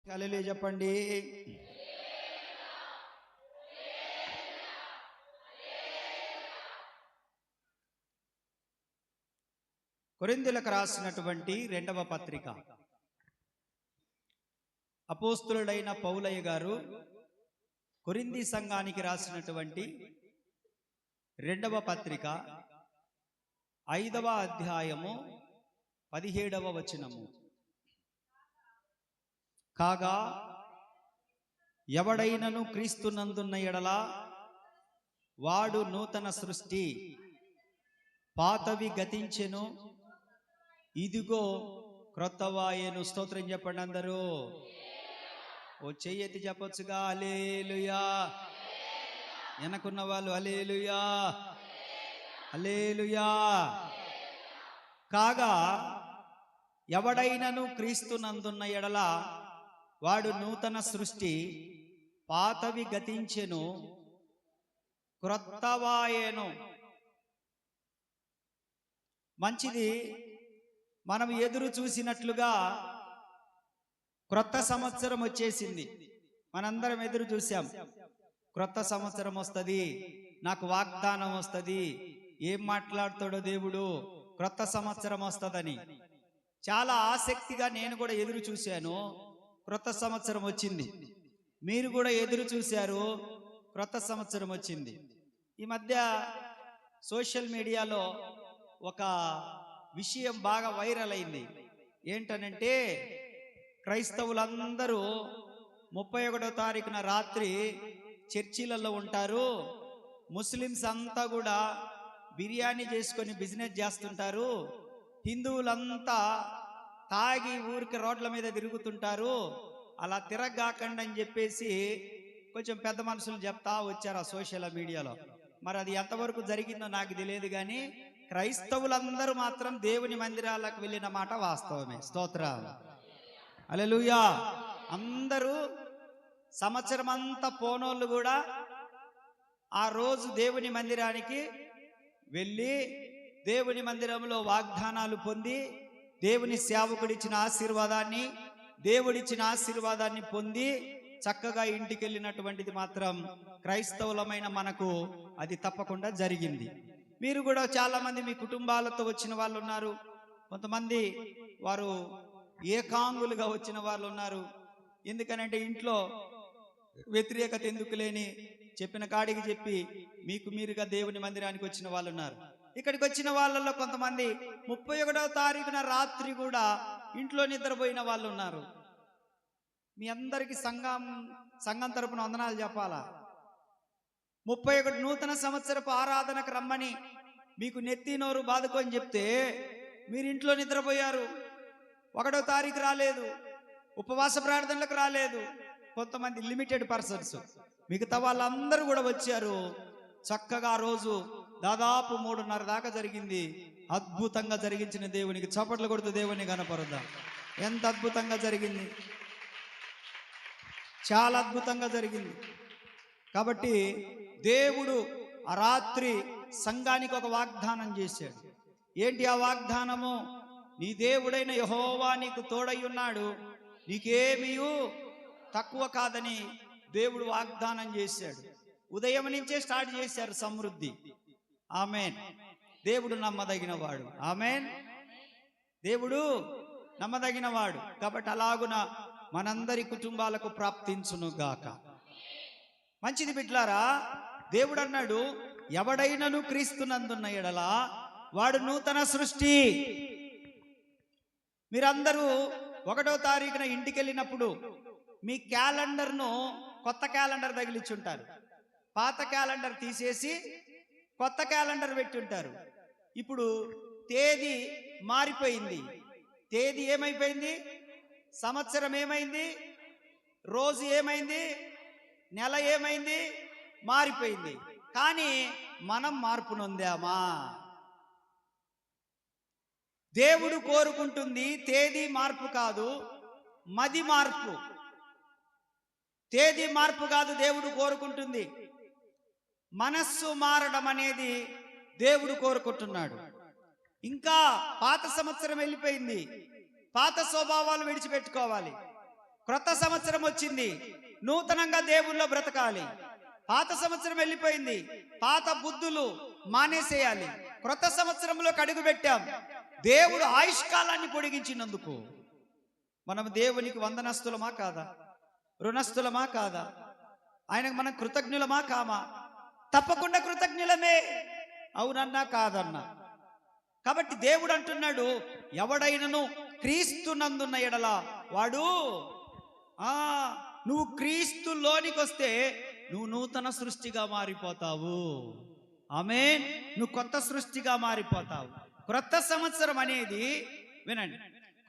హల్లెలూయా చెప్పండి. కొరింథీయులకు రాసినటువంటి రెండవ పత్రిక. అపోస్తులుడైన పౌలయ్య గారు కొరింథీ సంఘానికి రాసినటువంటి రెండవ పత్రిక 5వ అధ్యాయము 17వ వచనము. కాగా ఎవడైనను క్రీస్తునందున్న ఎడల వాడు నూతన సృష్టి, పాతవి గతించెను, ఇదిగో క్రొత్తవాయెను. స్తోత్రం చెప్పండి అందరూ. ఓ చెయ్యెత్తి చెప్పొచ్చుగా హల్లెలూయా. వెనకున్న వాళ్ళు హల్లెలూయా హల్లెలూయా. కాగా ఎవడైనను క్రీస్తునందున్న ఎడల వాడు నూతన సృష్టి, పాతవి గతించెను, క్రొత్తవాయెను. మంచిది. మనం ఎదురు చూసినట్లుగా క్రొత్త సంవత్సరం వచ్చేసింది. మనందరం ఎదురు చూసాం. క్రొత్త సంవత్సరం వస్తుంది, నాకు వాగ్దానం వస్తుంది, ఏం మాట్లాడుతాడో దేవుడు, క్రొత్త సంవత్సరం వస్తుందని చాలా ఆసక్తిగా నేను కూడా ఎదురు చూశాను. క్రొత్త సంవత్సరం వచ్చింది. మీరు కూడా ఎదురు చూశారు, క్రొత్త సంవత్సరం వచ్చింది. ఈ మధ్య సోషల్ మీడియాలో ఒక విషయం బాగా వైరల్ అయింది. ఏంటనంటే, క్రైస్తవులందరూ 31వ తారీఖున రాత్రి చర్చిలలో ఉంటారు, ముస్లిమ్స్ అంతా కూడా బిర్యానీ చేసుకొని బిజినెస్ చేస్తుంటారు, హిందువులంతా తాగి ఊరికి రోడ్ల మీద తిరుగుతుంటారు, అలా తిరగగాకండి అని చెప్పేసి కొంచెం పెద్ద మనుషులు చెప్తా వచ్చారు ఆ సోషల్ మీడియాలో. మరి అది ఎంతవరకు జరిగిందో నాకు తెలియదు, కానీ క్రైస్తవులందరూ మాత్రం దేవుని మందిరాలకు వెళ్ళిన మాట వాస్తవమే. స్తోత్రం హల్లెలూయా. అందరూ సంవత్సరం అంతా పోనోళ్ళు కూడా ఆ రోజు దేవుని మందిరానికి వెళ్ళి దేవుని మందిరంలో వాగ్దానాలు పొంది దేవుని సేవకుడిచ్చిన ఆశీర్వాదాన్ని, దేవుడిచ్చిన ఆశీర్వాదాన్ని పొంది చక్కగా ఇంటికి వెళ్ళినటువంటిది మాత్రం క్రైస్తవులమైన మనకు అది తప్పకుండా జరిగింది. మీరు కూడా చాలా మంది మీ కుటుంబాలతో వచ్చిన వాళ్ళు ఉన్నారు, కొంతమంది వారు ఏకాంగులుగా వచ్చిన వాళ్ళు ఉన్నారు. ఎందుకనంటే ఇంట్లో వ్యతిరేకత ఎందుకు లేని చెప్పిన కాడికి చెప్పి మీకు మీరుగా దేవుని మందిరానికి వచ్చిన వాళ్ళు ఉన్నారు. ఇక్కడికి వచ్చిన వాళ్ళల్లో కొంతమంది 31వ తారీఖున రాత్రి కూడా ఇంట్లో నిద్రపోయిన వాళ్ళు ఉన్నారు. మీ అందరికి సంఘం తరపున వందనాలు చెప్పాలా. 31 నూతన సంవత్సరపు ఆరాధనకు రమ్మని మీకు నెత్తి నోరు బాదుకొని చెప్తే మీరు ఇంట్లో నిద్రపోయారు, 1వ తారీఖు రాలేదు, ఉపవాస ప్రార్థనలకు రాలేదు. కొంతమంది లిమిటెడ్ పర్సన్స్, మిగతా వాళ్ళందరూ కూడా వచ్చారు. చక్కగా రోజు దాదాపు 3:30 దాకా జరిగింది. అద్భుతంగా జరిగించిన దేవునికి చప్పట్లు కొడుతూ దేవుని కనపరుద్దాం. ఎంత అద్భుతంగా జరిగింది, చాలా అద్భుతంగా జరిగింది. కాబట్టి దేవుడు ఆ రాత్రి సంఘానికి ఒక వాగ్దానం చేశాడు. ఏంటి ఆ వాగ్దానము? నీ దేవుడైన యెహోవా నీకు తోడై ఉన్నాడు, నీకేమీ తక్కువ కాదని దేవుడు వాగ్దానం చేశాడు. ఉదయం నుంచే స్టార్ట్ చేశారు సమృద్ధి. ఆమేన్. దేవుడు నమ్మదగిన వాడు. ఆమేన్. దేవుడు నమ్మదగిన వాడు. కాబట్టి అలాగున మనందరి కుటుంబాలకు ప్రాప్తించును గాక. మంచిది బిడ్డలారా. దేవుడు అన్నాడు, ఎవడైనను క్రీస్తునందున్న ఎడల వాడు నూతన సృష్టి. మీరందరూ 1వ తారీఖున ఇంటికి వెళ్ళినప్పుడు మీ క్యాలెండర్ను కొత్త క్యాలెండర్ తగిలించుంటారు. పాత క్యాలెండర్ తీసేసి కొత్త క్యాలెండర్ పెట్టుంటారు. ఇప్పుడు తేదీ మారిపోయింది. తేదీ ఏమైపోయింది? సంవత్సరం ఏమైంది? రోజు ఏమైంది? నెల ఏమైంది? మారిపోయింది. కానీ మనం మార్పు నొందామా? దేవుడు కోరుకుంటుంది తేదీ మార్పు కాదు, మది మార్పు. తేదీ మార్పు కాదు దేవుడు కోరుకుంటుంది, మనస్సు మారడం అనేది దేవుడు కోరుకుంటున్నాడు. ఇంకా పాత సంవత్సరం వెళ్ళిపోయింది, పాత స్వభావాలు విడిచిపెట్టుకోవాలి. క్రొత్త సంవత్సరం వచ్చింది, నూతనంగా దేవుల్లో బ్రతకాలి. పాత సంవత్సరం వెళ్ళిపోయింది, పాత బుద్ధులు మానేసేయాలి. క్రొత్త సంవత్సరంలో అడుగు పెట్టాం. దేవుడు ఆయుష్కాలాన్ని పొడిగించినందుకు మనం దేవునికి వందనస్తులమా కాదా? రుణస్థులమా కాదా? ఆయనకు మనం కృతజ్ఞులమా కామా? తప్పకుండా కృతజ్ఞులమే. అవునన్నా కాదన్నా. కాబట్టి దేవుడు అంటున్నాడు, ఎవడైనను క్రీస్తునందున్న ఎడల వాడు నువ్వు క్రీస్తులోనికి వస్తే నువ్వు నూతన సృష్టిగా మారిపోతావు. ఆమేన్. నువ్వు కొత్త సృష్టిగా మారిపోతావు. క్రొత్త సంవత్సరం అనేది, వినండి,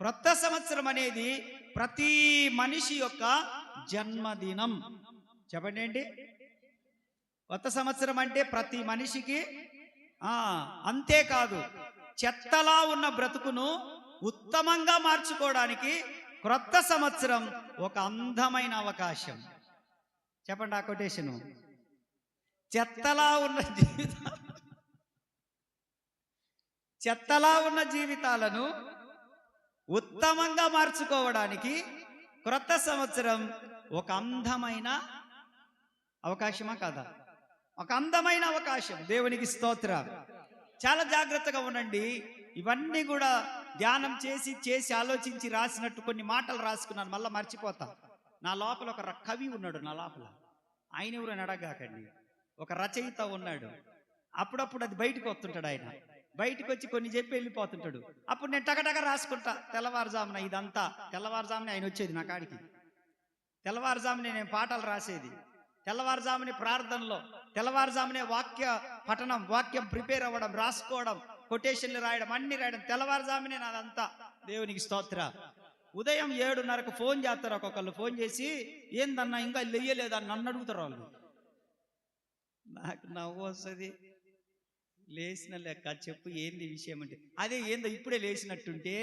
క్రొత్త సంవత్సరం అనేది ప్రతి మనిషి యొక్క జన్మదినం. చెప్పండి ఏంటి? కొత్త సంవత్సరం అంటే ప్రతి మనిషికి. అంతేకాదు, చెత్తలా ఉన్న బ్రతుకును ఉత్తమంగా మార్చుకోవడానికి క్రొత్త సంవత్సరం ఒక అందమైన అవకాశం. చెప్పండి ఆ కొటేషను. చెత్తలా ఉన్న జీవితాలను ఉత్తమంగా మార్చుకోవడానికి క్రొత్త సంవత్సరం ఒక అందమైన అవకాశమా కాదా? ఒక అందమైన అవకాశం. దేవునికి స్తోత్రం. చాలా జాగ్రత్తగా ఉండండి. ఇవన్నీ కూడా ధ్యానం చేసి ఆలోచించి రాసినట్టు కొన్ని మాటలు రాసుకున్నాను, మళ్ళీ మర్చిపోతా. నా లోపల ఒక కవి ఉన్నాడు. నా లోపల ఆయన ఎవరైనా అడగాకండి, ఒక రచయిత ఉన్నాడు. అప్పుడప్పుడు అది బయటకు వస్తుంటాడు. ఆయన బయటకు వచ్చి కొన్ని చెప్పి వెళ్ళిపోతుంటాడు. అప్పుడు నేను టగటగ రాసుకుంటా. తెల్లవారుజామున ఇదంతా తెల్లవారుజామున ఆయన వచ్చేది నా కాడికి. తెల్లవారుజామునే నేను పాటలు రాసేది, తెల్లవారుజామునే ప్రార్థనలో, తెల్లవారుజామునే వాక్య పఠనం, వాక్యం ప్రిపేర్ అవ్వడం, రాసుకోవడం, కొటేషన్లు రాయడం, అన్ని రాయడం తెల్లవారుజామునే నాదంతా. దేవునికి స్తోత్ర. ఉదయం 7:30కు ఫోన్ చేస్తారు. ఒక్కొక్కళ్ళు ఫోన్ చేసి, ఏందన్నా ఇంకా లేయలేదని నన్ను అడుగుతారు వాళ్ళు. నాకు నవ్వు వస్తుంది. లేచిన లెక్క చెప్పు, ఏంది విషయం అంటే, అదే ఏందో ఇప్పుడే లేచినట్టుంటే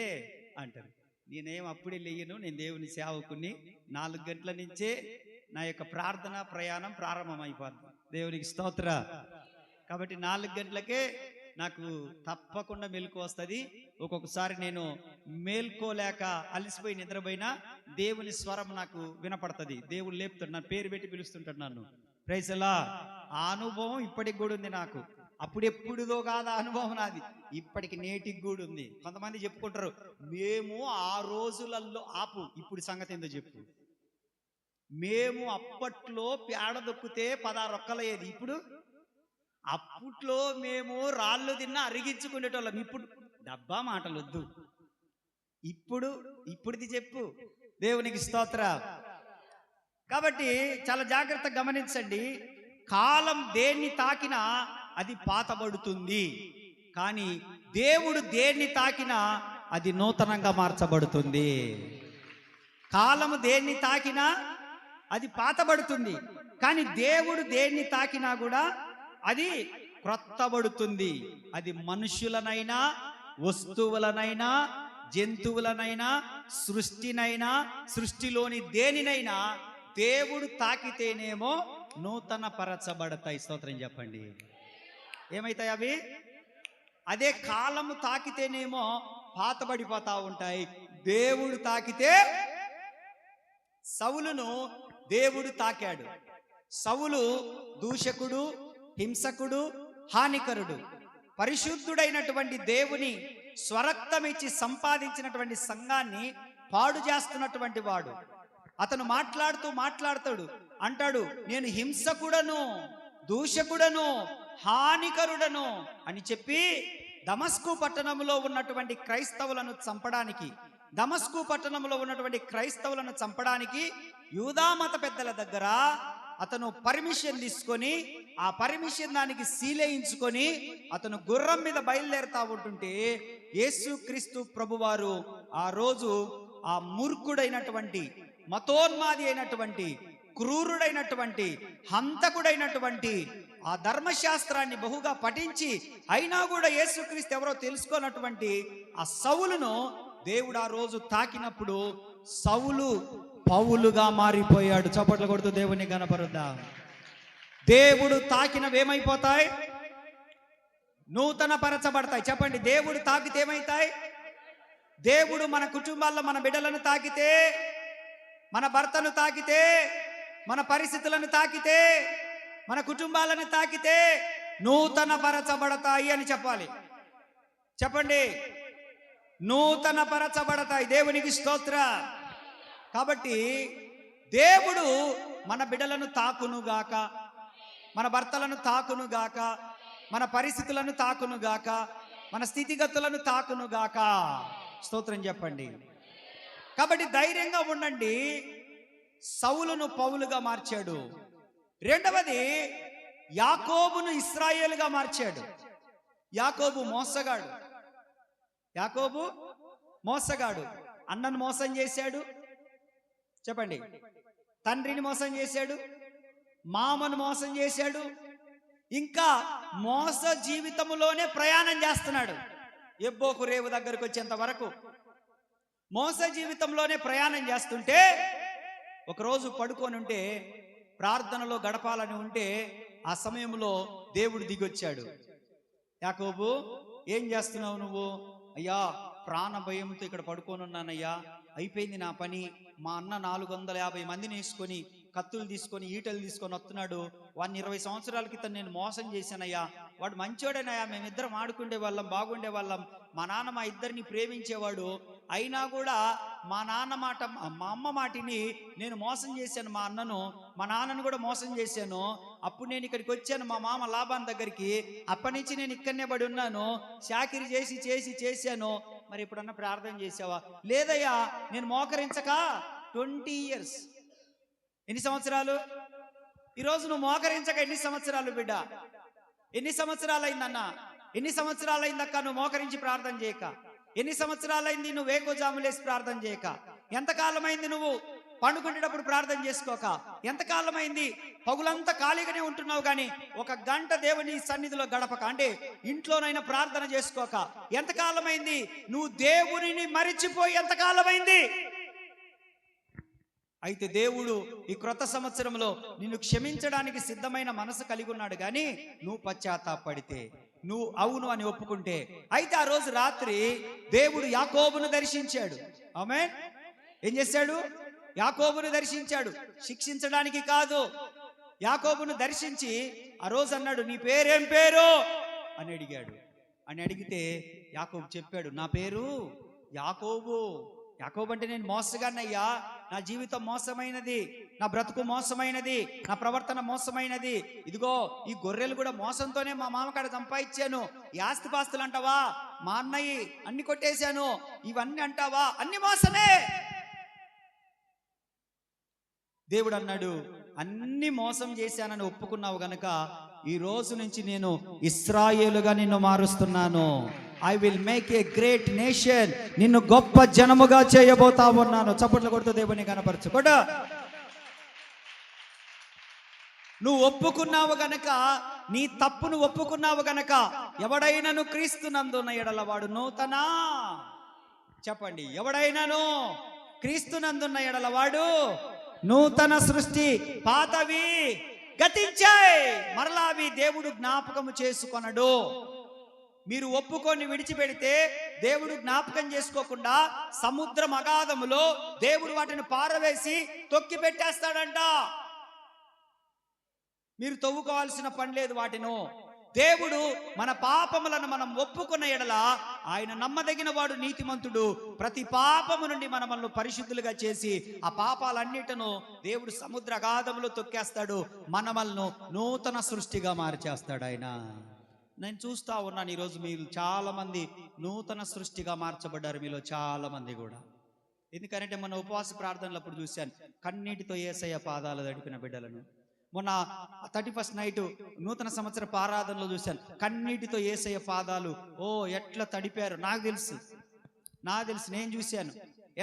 అంటారు. నేనేం అప్పుడే లేయను, నేను దేవుని సేవకుని. 4 గంటల నుంచే నా యొక్క ప్రార్థన ప్రయాణం ప్రారంభమైపోద్ది. దేవునికి స్తోత్ర. కాబట్టి 4 గంటలకే నాకు తప్పకుండా మెలకు వస్తుంది. ఒక్కొక్కసారి నేను మేల్కోలేక అలసిపోయి నిద్రపోయినా దేవుని స్వరం నాకు వినపడుతుంది. దేవుడు లేపుతాడు, నా పేరు పెట్టి పిలుస్తుంటాడు నన్ను. ప్రైజ్ అలా. ఆ అనుభవం ఇప్పటికి కూడా ఉంది నాకు. అప్పుడెప్పుడుదో కాదు ఆ అనుభవం నాది, ఇప్పటికి నేటికి కూడా ఉంది. కొంతమంది చెప్పుకుంటారు, మేము ఆ రోజులలో ఇప్పుడు సంగతి ఏందో చెప్పు. మేము అప్పట్లో పేడ దొక్కితే 16 ఒక్కలయ్యేది. ఇప్పుడు అప్పట్లో మేము రాళ్ళు తిన్నా అరిగించుకునేటోళ్ళం. ఇప్పుడు డబ్బా మాటలు వద్దు, ఇప్పుడుది చెప్పు. దేవునికి స్తోత్ర. కాబట్టి చాలా జాగ్రత్తగా గమనించండి. కాలం దేన్ని తాకినా అది పాతబడుతుంది, కానీ దేవుడు దేన్ని తాకినా అది నూతనంగా మార్చబడుతుంది. కాలము దేన్ని తాకినా అది పాతబడుతుంది, కానీ దేవుడు దేన్ని తాకినా కూడా అది క్రొత్తబడుతుంది. అది మనుషులనైనా, వస్తువులనైనా, జంతువులనైనా, సృష్టినైనా, సృష్టిలోని దేనినైనా దేవుడు తాకితేనేమో నూతన పరచబడతాయి. స్తోత్రం చెప్పండి. ఏమైతాయి అవి? అదే కాలము తాకితేనేమో పాతబడిపోతా ఉంటాయి. దేవుడు తాకితే, సౌలును దేవుడు తాకాడు. సౌలు దూషకుడు, హింసకుడు, హానికరుడు. పరిశుద్ధుడైనటువంటి దేవుని స్వరక్తమిచ్చి సంపాదించినటువంటి సంఘాన్ని పాడు చేస్తున్నటువంటి వాడు. అతను మాట్లాడుతాడు, అంటాడు, నేను హింసకుడను, దూషకుడను, హానికరుడను అని చెప్పి దమస్కు పట్టణంలో ఉన్నటువంటి క్రైస్తవులను చంపడానికి, దమస్కు పట్టణంలో ఉన్నటువంటి క్రైస్తవులను చంపడానికి యూదా మత పెద్దల దగ్గర అతను పర్మిషన్ తీసుకొని, ఆ పర్మిషన్ దానికి సీలేయించుకొని అతను గుర్రం మీద బయలుదేరుతా ఉంటుంటే యేసుక్రీస్తు ప్రభువారు ఆ రోజు ఆ మూర్ఖుడైనటువంటి, మతోన్మాది అయినటువంటి, క్రూరుడైనటువంటి, హంతకుడైనటువంటి ఆ ధర్మశాస్త్రాన్ని బహుగా పఠించి అయినా కూడా యేసుక్రీస్తు ఎవరో తెలుసుకున్నటువంటి ఆ సౌలును దేవుడు ఆ రోజు తాకినప్పుడు సౌలు పౌలుగా మారిపోయాడు. చప్పట్లు కొడుతూ దేవుని గణపరుద్దాం. దేవుడు తాకినవి ఏమైపోతాయి? నూతన పరచబడతాయి. చెప్పండి, దేవుడు తాకితే ఏమైతాయి? దేవుడు మన కుటుంబాల్లో మన బిడ్డలను తాకితే మన భర్తను తాకితే, మన పరిస్థితులను తాకితే, మన కుటుంబాలను తాకితే నూతన పరచబడతాయి అని చెప్పాలి. చెప్పండి, నూతన పరచబడతాయి. దేవునికి స్తోత్ర. కాబట్టి దేవుడు మన బిడ్డలను తాకునుగాక, మన భర్తలను తాకునుగాక, మన పరిస్థితులను తాకునుగాక, మన స్థితిగతులను తాకునుగాక. స్తోత్రం చెప్పండి. కాబట్టి ధైర్యంగా ఉండండి. సౌలును పౌలుగా మార్చాడు. రెండవది, యాకోబును ఇశ్రాయేలుగా మార్చాడు. యాకోబు మోసగాడు. యాకోబు మోసగాడు. అన్నను మోసం చేశాడు. చెప్పండి, తండ్రిని మోసం చేశాడు, మామను మోసం చేశాడు. ఇంకా మోస జీవితంలోనే ప్రయాణం చేస్తున్నాడు. ఎబ్బోకు రేవు దగ్గరకు వచ్చేంత వరకు మోస జీవితంలోనే ప్రయాణం చేస్తుంటే, ఒకరోజు పడుకొని ఉంటే, ప్రార్థనలో గడపాలని ఉంటే, ఆ సమయంలో దేవుడు దిగొచ్చాడు. యాకోబు, ఏం చేస్తున్నావు నువ్వు? అయ్యా, ప్రాణ భయంతో ఇక్కడ పడుకొని ఉన్నానయ్యా, అయిపోయింది నా పని. మా అన్న 450 మందిని వేసుకొని, కత్తులు తీసుకొని, ఈటలు తీసుకొని వస్తున్నాడు. వాడిని 20 సంవత్సరాల క్రితం నేను మోసం చేశానయ్యా. వాడు మంచోడేనయ్యా, మేమిద్దరం ఆడుకుండే వాళ్ళం, బాగుండే వాళ్ళం. మా నాన్న మా ఇద్దరిని ప్రేమించేవాడు. అయినా కూడా మా నాన్న మాట, మా అమ్మ మాటిని నేను మోసం చేశాను. మా అన్నను, మా నాన్నను కూడా మోసం చేశాను. అప్పుడు నేను ఇక్కడికి వచ్చాను మా మామ లాభాన్ దగ్గరికి. అప్పటి నుంచి నేను ఇక్కడనే పడి ఉన్నాను. చాకిరి చేశాను. మరి ఎప్పుడన్నా ప్రార్థన చేసావా? లేదయ్యా, నేను మోకరించక 20 ఇయర్స్. ఎన్ని సంవత్సరాలు? ఈరోజు నువ్వు మోకరించక ఎన్ని సంవత్సరాలు బిడ్డ? ఎన్ని సంవత్సరాలు అయిందన్న? ఎన్ని సంవత్సరాలు అయిందక్క నువ్వు మోకరించి ప్రార్థన చేయక? ఎన్ని సంవత్సరాలైంది నువ్వు వేకోజాములేసి ప్రార్థన చేయక? ఎంతకాలమైంది నువ్వు పండుకునేటప్పుడు ప్రార్థన చేసుకోక? ఎంతకాలమైంది పగులంతా ఖాళీగానే ఉంటున్నావు కానీ 1 గంట దేవుని సన్నిధిలో గడపక, అంటే ఇంట్లోనైనా ప్రార్థన చేసుకోక? ఎంతకాలమైంది నువ్వు దేవునిని మరిచిపోయి? ఎంతకాలమైంది? అయితే దేవుడు ఈ క్రొత్త సంవత్సరంలో నిన్ను క్షమించడానికి సిద్ధమైన మనసు కలిగి ఉన్నాడు. కానీ నువ్వు పశ్చాత్తాపడితే, నువ్వు అవును అని ఒప్పుకుంటే. అయితే ఆ రోజు రాత్రి దేవుడు యాకోబును దర్శించాడు. ఆమేన్. ఏం చేశాడు? యాకోబును దర్శించాడు. శిక్షించడానికి కాదు. యాకోబును దర్శించి ఆ రోజు అన్నాడు, నీ పేరేం పేరు అని అడిగాడు. అని అడిగితే యాకోబు చెప్పాడు, నా పేరు యాకోబు. యాకోబు అంటే నేను మోసగానయ్యా, నా జీవితం మోసమైనది, నా బ్రతుకు మోసమైనది, నా ప్రవర్తన మోసమైనది. ఇదిగో ఈ గొర్రెలు కూడా మోసంతోనే మా మామకాడ సంపాదించాను. ఈ ఆస్తిపాస్తులు అంటావా? మా అన్నయ్య అన్ని కొట్టేశాను. ఇవన్నీ అంటావా? అన్ని మోసమే. దేవుడు అన్నాడు, అన్ని మోసం చేశానని ఒప్పుకున్నావు గనక ఈ రోజు నుంచి నేను ఇశ్రాయేలుగా నిన్ను మారుస్తున్నాను. I will make a great nation. నిన్ను గొప్ప జనముగా చేయబోతా ఉన్నాను. చప్పట్లు కొడుతూ దేవుని కనపరచు. కూడా నువ్వు ఒప్పుకున్నావు గనక, నీ తప్పును ఒప్పుకున్నావు గనక, ఎవడైనాను క్రీస్తునందున్న ఎడల వాడు నూతన, చెప్పండి, ఎవడైనాను క్రీస్తునందున్న ఎడల వాడు నూతన సృష్టి. పాతవి గతించాయి, మరలా అవి దేవుడు జ్ఞాపకము చేసుకొనడు. మీరు ఒప్పుకొని విడిచిపెడితే దేవుడు జ్ఞాపకం చేసుకోకుండా సముద్రం అగాధములో దేవుడు వాటిని పారవేసి తొక్కి పెట్టేస్తాడంట. మీరు తవ్వుకోవాల్సిన పని లేదు వాటిను. దేవుడు మన పాపములను మనం ఒప్పుకున్న ఎడల ఆయన నమ్మదగిన వాడు, నీతిమంతుడు. ప్రతి పాపము నుండి మనల్ని పరిశుద్ధులుగా చేసి ఆ పాపాలన్నిటిను దేవుడు సముద్ర అగాధములో తొక్కేస్తాడు. మనమల్ని నూతన సృష్టిగా మార్చేస్తాడు ఆయన. నేను చూస్తా ఉన్నాను ఈరోజు మీరు చాలా మంది నూతన సృష్టిగా మార్చబడ్డారు. మీలో చాలా మంది కూడా. ఎందుకంటే మన ఉపవాస ప్రార్థనలు అప్పుడు చూశాను, కన్నీటితో యేసయ్య పాదాలు తడిపిన బిడ్డలను. మొన్న 31st నైట్ నూతన సంవత్సర ఆరాధనలో చూశాను, కన్నీటితో యేసయ్య పాదాలు ఎట్లా తడిపారు. నాకు తెలుసు, నేను చూశాను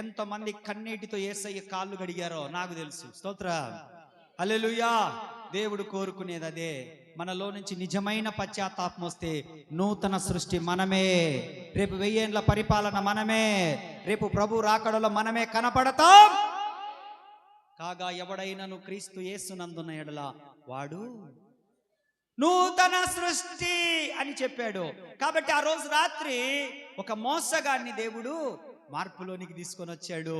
ఎంతమంది కన్నీటితో యేసయ్య కాళ్ళు గడిగారో నాకు తెలుసు. స్తోత్ర, హల్లెలూయా. దేవుడు కోరుకునేది అదే. మనలో నుంచి నిజమైన పశ్చాత్తాపం వస్తే నూతన సృష్టి మనమే. రేపు 1000 ఏండ్ల పరిపాలన మనమే. రేపు ప్రభు రాకడలో మనమే కనపడతాం. కాగా ఎవడైనను క్రీస్తు యేసునందున్న ఎడల వాడు నూతన సృష్టి అని చెప్పాడు. కాబట్టి ఆ రోజు రాత్రి ఒక మోసగాన్ని దేవుడు మార్పులోనికి తీసుకొని వచ్చాడు.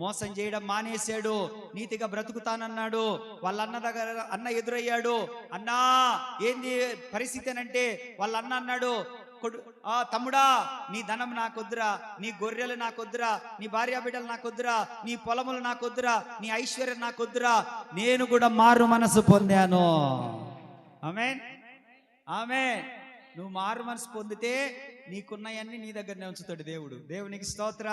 మోసం చేయడం మానేశాడు, నీతిగా బ్రతుకుతానన్నాడు. వాళ్ళ అన్న దగ్గర అన్న ఎదురయ్యాడు. అన్నా ఏంది పరిస్థితి అనంటే వాళ్ళ అన్న అన్నాడు, తమ్ముడా, నీ ధనం నాకొద్దురా, నీ గొర్రెలు నాకొద్దురా, నీ భార్య బిడ్డలు నాకొద్దురా, నీ పొలములు నాకొద్దురా, నీ ఐశ్వర్యం నాకొద్దురా, నేను కూడా మారు మనసు పొందాను. ఆమేన్, ఆమేన్. నువ్వు మారు మనసు పొందితే నీకున్నాయన్నీ నీ దగ్గరనే ఉంచుతాడు దేవుడు. దేవునికి స్తోత్ర.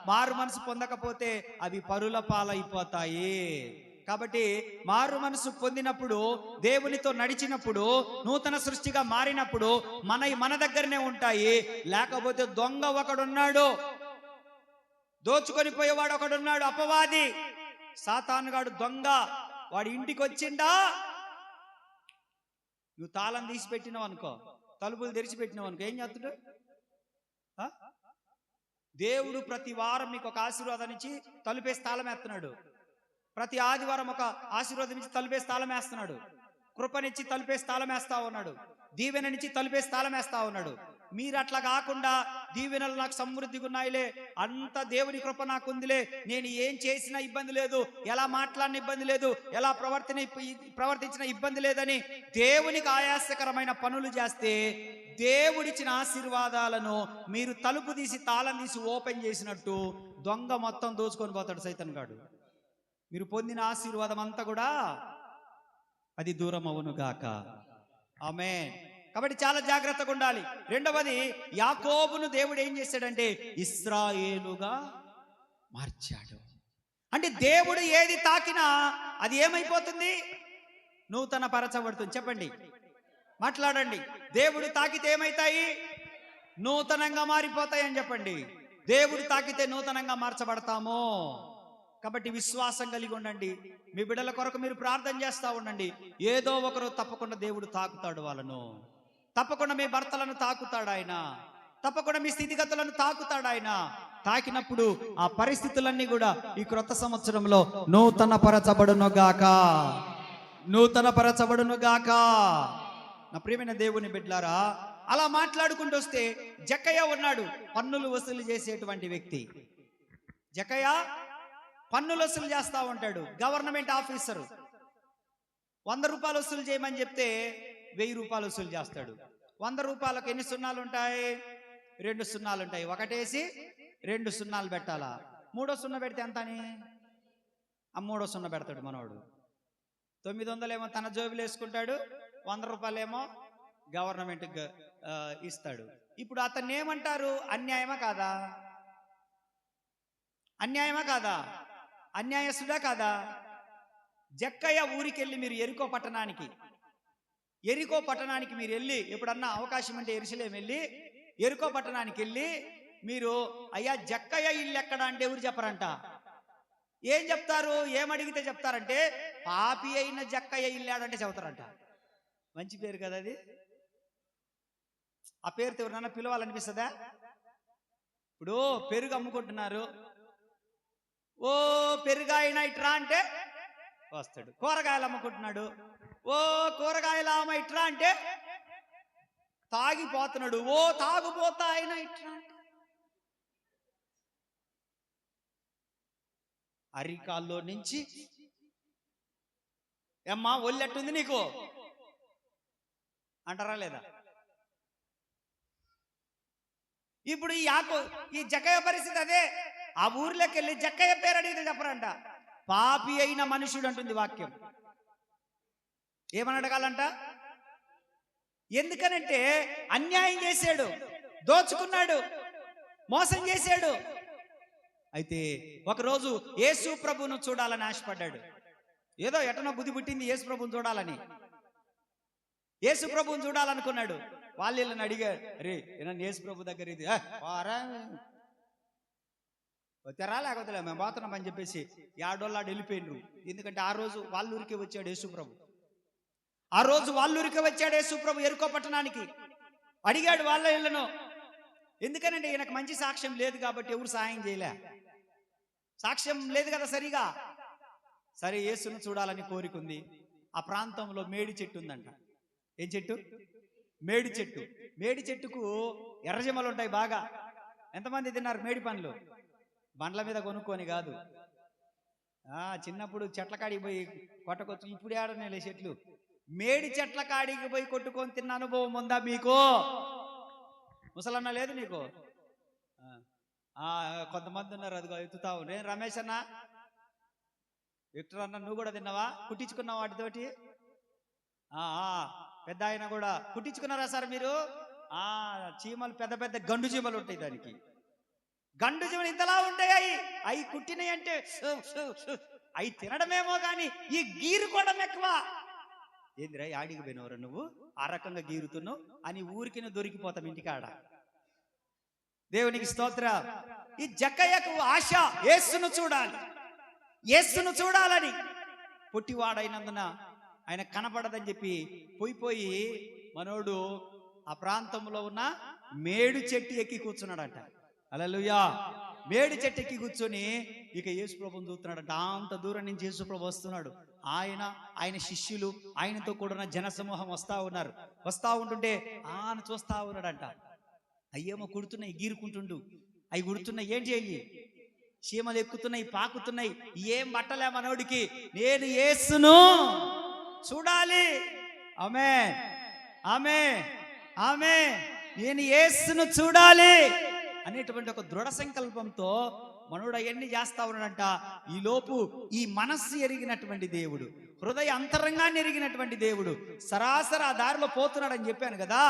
మారు మనసు పొందకపోతే అవి పరుల పాలైపోతాయి. కాబట్టి మారు మనసు పొందినప్పుడు, దేవునితో నడిచినప్పుడు, నూతన సృష్టిగా మారినప్పుడు మన దగ్గరనే ఉంటాయి. లేకపోతే దొంగ ఒకడున్నాడు, దోచుకొని పోయేవాడు ఒకడున్నాడు, అపవాది సాతానుగాడు దొంగ. వాడి ఇంటికి వచ్చిండా, నువ్వు తాళం తీసి పెట్టినావు అనుకో, తలుపులు తెరిచిపెట్టినావు అనుకో, ఏం చేస్తాడు? దేవుడు ప్రతి వారం నీకు ఒక ఆశీర్వాదం ఇచ్చి తలుపేసి తాళం వేస్తున్నాడు. ప్రతి ఆదివారం ఒక ఆశీర్వాదం ఇచ్చి తలుపేసి తాళం వేస్తున్నాడు. కృపనిచ్చి తలుపేసి తాళం వేస్తా ఉన్నాడు. దీవెననిచ్చి తలుపేసి తాళం వేస్తా ఉన్నాడు. మీరు అట్లా కాకుండా, దీవెనలు నాకు సమృద్ధిగా ఉన్నాయిలే, అంత దేవుని కృప నాకుందిలే, నేను ఏం చేసినా ఇబ్బంది లేదు, ఎలా మాట్లాడిన ఇబ్బంది లేదు, ఎలా ప్రవర్తించిన ఇబ్బంది లేదని దేవునికి ఆయాసకరమైన పనులు చేస్తే, దేవుడిచ్చిన ఆశీర్వాదాలను మీరు తలుపు తీసి తాళం తీసి ఓపెన్ చేసినట్టు దొంగ మొత్తం దోచుకొని పోతాడు సైతాన్ గాడు. మీరు పొందిన ఆశీర్వాదం అంతా కూడా అది దూరం అవునుగాక. ఆమేన్. కాబట్టి చాలా జాగ్రత్తగా ఉండాలి. రెండవది, యాకోబును దేవుడు ఏం చేశాడంటే ఇశ్రాయేలుగా మార్చాడు. అంటే దేవుడు ఏది తాకినా అది ఏమైపోతుంది? నూతన పరచబడుతుంది. చెప్పండి, మాట్లాడండి. దేవుడు తాకితే ఏమైతాయి? నూతనంగా మారిపోతాయి అని చెప్పండి. దేవుడు తాకితే నూతనంగా మార్చబడతాము. కాబట్టి విశ్వాసం కలిగి ఉండండి. మీ బిడ్డల కొరకు మీరు ప్రార్థన చేస్తూ ఉండండి. ఏదో ఒకరు తప్పకుండా దేవుడు తాకుతాడు వాళ్ళను. తప్పకుండా మీ భర్తలను తాకుతాడు ఆయన. తప్పకుండా మీ స్థితిగతులను తాకుతాడు ఆయన. తాకినప్పుడు ఆ పరిస్థితులన్నీ కూడా ఈ క్రొత్త సంవత్సరంలో నూతన పరచబడునుగాక, నూతన పరచబడునుగాక. నా ప్రియమైన దేవుని బిడ్డలారా, అలా మాట్లాడుకుంటూ వస్తే జక్కయ్య ఉన్నాడు, పన్నులు వసూలు చేసేటువంటి వ్యక్తి. జక్కయ్య పన్నులు వసూలు చేస్తా ఉంటాడు. గవర్నమెంట్ ఆఫీసరు 100 రూపాయలు వసూలు చేయమని చెప్తే 1000 రూపాయలు వసూలు చేస్తాడు. 100 రూపాయలకు ఎన్ని సున్నాలు ఉంటాయి? 2 సున్నాలు ఉంటాయి. ఒకటేసి 2 సున్నాలు పెట్టాలా? 3వ సున్నా పెడితే ఎంత అని ఆ 3వ సున్నా పెడతాడు మనోడు. 900 ఏమో తన జోబులు వేసుకుంటాడు, 100 రూపాయలేమో గవర్నమెంట్ ఇస్తాడు. ఇప్పుడు అతన్ని ఏమంటారు? అన్యాయమా కాదా? అన్యాయమా కాదా? అన్యాయస్తుడా కాదా? జక్కయ్య ఊరికెళ్ళి, మీరు ఎరికో పట్టణానికి మీరు వెళ్ళి, ఎప్పుడన్నా అవకాశం అంటే ఎరుసలేం వెళ్ళి ఎరికో పట్టణానికి వెళ్ళి మీరు, అయ్యా జక్కయ్య ఇల్లు ఎక్కడ అంటే ఎవరు చెప్పరంట. ఏం చెప్తారు? ఏమడిగితే చెప్తారంటే, పాపి అయిన జక్కయ్య ఇల్లాడంటే చెబుతారంట. మంచి పేరు కదా అది. ఆ పేరుతో ఎవరినన్నా పిలవాలనిపిస్తుందా? ఇప్పుడు పెరుగు అమ్ముకుంటున్నారు, ఓ పెరుగాయన ఇట్రా అంటే వస్తాడు. కూరగాయలు అమ్ముకుంటున్నాడు, ఓ కూరగాయల అమ్మ ఇట్రా అంటే తాగిపోతున్నాడు, ఓ తాగుపోతా ఆయన ఇట్రా అంటే. అరికాల్లో నుంచి ఏమ్మా ఒళ్ళెట్టుంది నీకు అంటారా లేదా? ఇప్పుడు ఈ జక్కయ్య పరిస్థితి అదే. ఆ ఊర్లోకి వెళ్ళి జక్కయ్య పేరు అడిగితే చెప్పరంట. పాపి అయిన మనుషుడు అంటుంది వాక్యం. ఏమని అడగాలంట? ఎందుకనంటే అన్యాయం చేశాడు, దోచుకున్నాడు, మోసం చేశాడు. అయితే ఒకరోజు యేసు ప్రభువును చూడాలని ఆశపడ్డాడు. ఏదో ఎటనో బుద్ధి పుట్టింది యేసు ప్రభువును చూడాలని. యేసు ప్రభువును చూడాలనుకున్నాడు. వాళ్ళని అడిగాడు, అరే నన్ను యేసు ప్రభు దగ్గర ఇది వచ్చారా లేకపోతే మేము పోతున్నాం అని చెప్పేసి యాడోళ్ళాడు వెళ్ళిపోయినరు. ఎందుకంటే ఆ రోజు వాళ్ళూరికే వచ్చాడు యేసు ప్రభు. ఆ రోజు వాళ్ళూరికే వచ్చాడు యేసు ప్రభు ఎరుకో పట్టణానికి. అడిగాడు వాళ్ళ ఇళ్ళను. ఎందుకనంటే ఈయనకు మంచి సాక్ష్యం లేదు కాబట్టి ఎవరు సాయం చేయలే. సాక్ష్యం లేదు కదా సరిగా. సరే యేసును చూడాలని కోరికుంది. ఆ ప్రాంతంలో మేడి చెట్టు ఉందంట. ఏం చెట్టు? మేడి చెట్టు. మేడి చెట్టుకు ఎర్రజమలు ఉంటాయి బాగా. ఎంతమంది తిన్నారు మేడి పండ్లు? బండ్ల మీద కొనుక్కొని కాదు. చిన్నప్పుడు చెట్ల కాడికి పోయి కొట్టకొచ్చు. ఇప్పుడు ఏడనేలే చెట్లు. మేడి చెట్ల కాడికి పోయి కొట్టుకొని తిన్న అనుభవం ఉందా మీకు? ముసలన్న లేదు నీకు? కొంతమంది ఉన్నారు, అదిగో ఎత్తుతావు. నేను రమేష్ అన్న, విక్టర్ అన్న, నువ్వు కూడా తిన్నావా? కుట్టించుకున్నావు వాటితోటి? పెద్ద ఆయన కూడా కుట్టించుకున్నారా సార్ మీరు? చీమలు, పెద్ద పెద్ద గండు చీమలు ఉంటాయి దానికి. గండు చీమలు ఇంతలా ఉంటాయి. అవి కుట్టినాయి అంటే అవి తినడమేమో కానీ ఈ గీరుకోవడం ఎక్కువ. ఏందిరా ఆడికి పోయినవరా నువ్వు, ఆ రకంగా గీరుతున్నావు అని ఊరికి దొరికిపోతాం ఇంటికాడ. దేవునికి స్తోత్ర. ఈ జక్కయ్యకు ఆశ యేసును చూడాలి, యేసును చూడాలని. పొట్టివాడైనందున ఆయన కనపడదని చెప్పి పోయి మనోడు ఆ ప్రాంతంలో ఉన్న మేడు చెట్టు ఎక్కి కూర్చున్నాడంట. హల్లెలూయా. మేడు చెట్టు ఎక్కి కూర్చొని ఇక యేసు ప్రభువుని చూస్తున్నాడంట. అంత దూరం నుంచి యేసు ప్రభు వస్తున్నాడు. ఆయన శిష్యులు, ఆయనతో కూడిన జనసమూహం వస్తా ఉన్నారు. వస్తా ఉంటుంటే ఆయన చూస్తా ఉన్నాడంట. అయ్యేమో కుడుతున్నాయి, గీరుకుంటుండు. అవి కుడుతున్నాయి. ఏం చేయి? చీమలు ఎక్కుతున్నాయి, పాకుతున్నాయి. ఏం బట్టలే మనోడికి. నేను యేసును చూడాలి. ఆమేన్, ఆమేన్, ఆమేన్. నేను యేసును చూడాలి అనేటువంటి ఒక దృఢ సంకల్పంతో మనోడు అవన్నీ చేస్తా ఉన్నాడంట. ఈ లోపు ఈ మనస్సు ఎరిగినటువంటి దేవుడు, హృదయ అంతరంగాన్ని ఎరిగినటువంటి దేవుడు సరాసరి ఆ దారిలో పోతున్నాడని చెప్పాను కదా.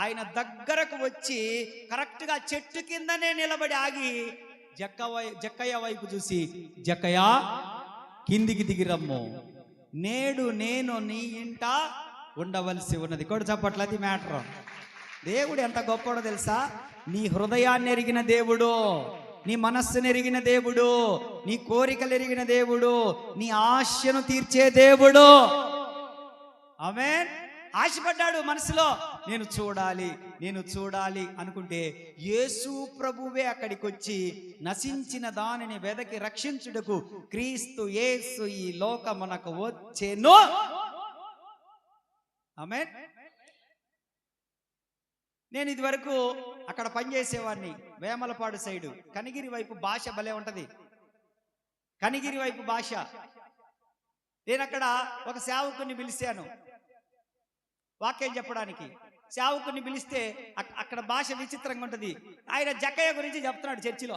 ఆయన దగ్గరకు వచ్చి కరెక్ట్ గా చెట్టు కిందనే నిలబడి ఆగి జక్కయ్య వైపు చూసి, జక్కయ్య కిందికి దిగి రమ్ము, నేడు నేను నీ ఇంట ఉండవలసి ఉన్నది. కూడా చెప్పట్లేదు మ్యాటర్. దేవుడు ఎంత గొప్పడో తెలుసా? నీ హృదయాన్ని ఎరిగిన దేవుడు, నీ మనస్సును ఎరిగిన దేవుడు, నీ కోరికలు ఎరిగిన దేవుడు, నీ ఆశను తీర్చే దేవుడు. ఆమేన్. ఆశపడ్డాడు మనసులో, నేను చూడాలి, నేను చూడాలి అనుకుంటే యేసు ప్రభువే అక్కడికి వచ్చి నశించిన దానిని వెదకి రక్షించుటకు క్రీస్తు యేసు ఈ లోకమునకు వచ్చెను. ఆమేన్. నేను ఇది వరకు అక్కడ పనిచేసేవాడిని, వేమలపాడు సైడు. కనిగిరి వైపు భాష భలే ఉంటది. కనిగిరి వైపు భాష. నేను అక్కడ ఒక సేవకుని పిలిచాను వాక్యం చెప్పడానికి. సేవకుని పిలిస్తే అక్కడ భాష విచిత్రంగా ఉంటది. ఆయన జక్కయ్య గురించి చెప్తున్నాడు చర్చిలో.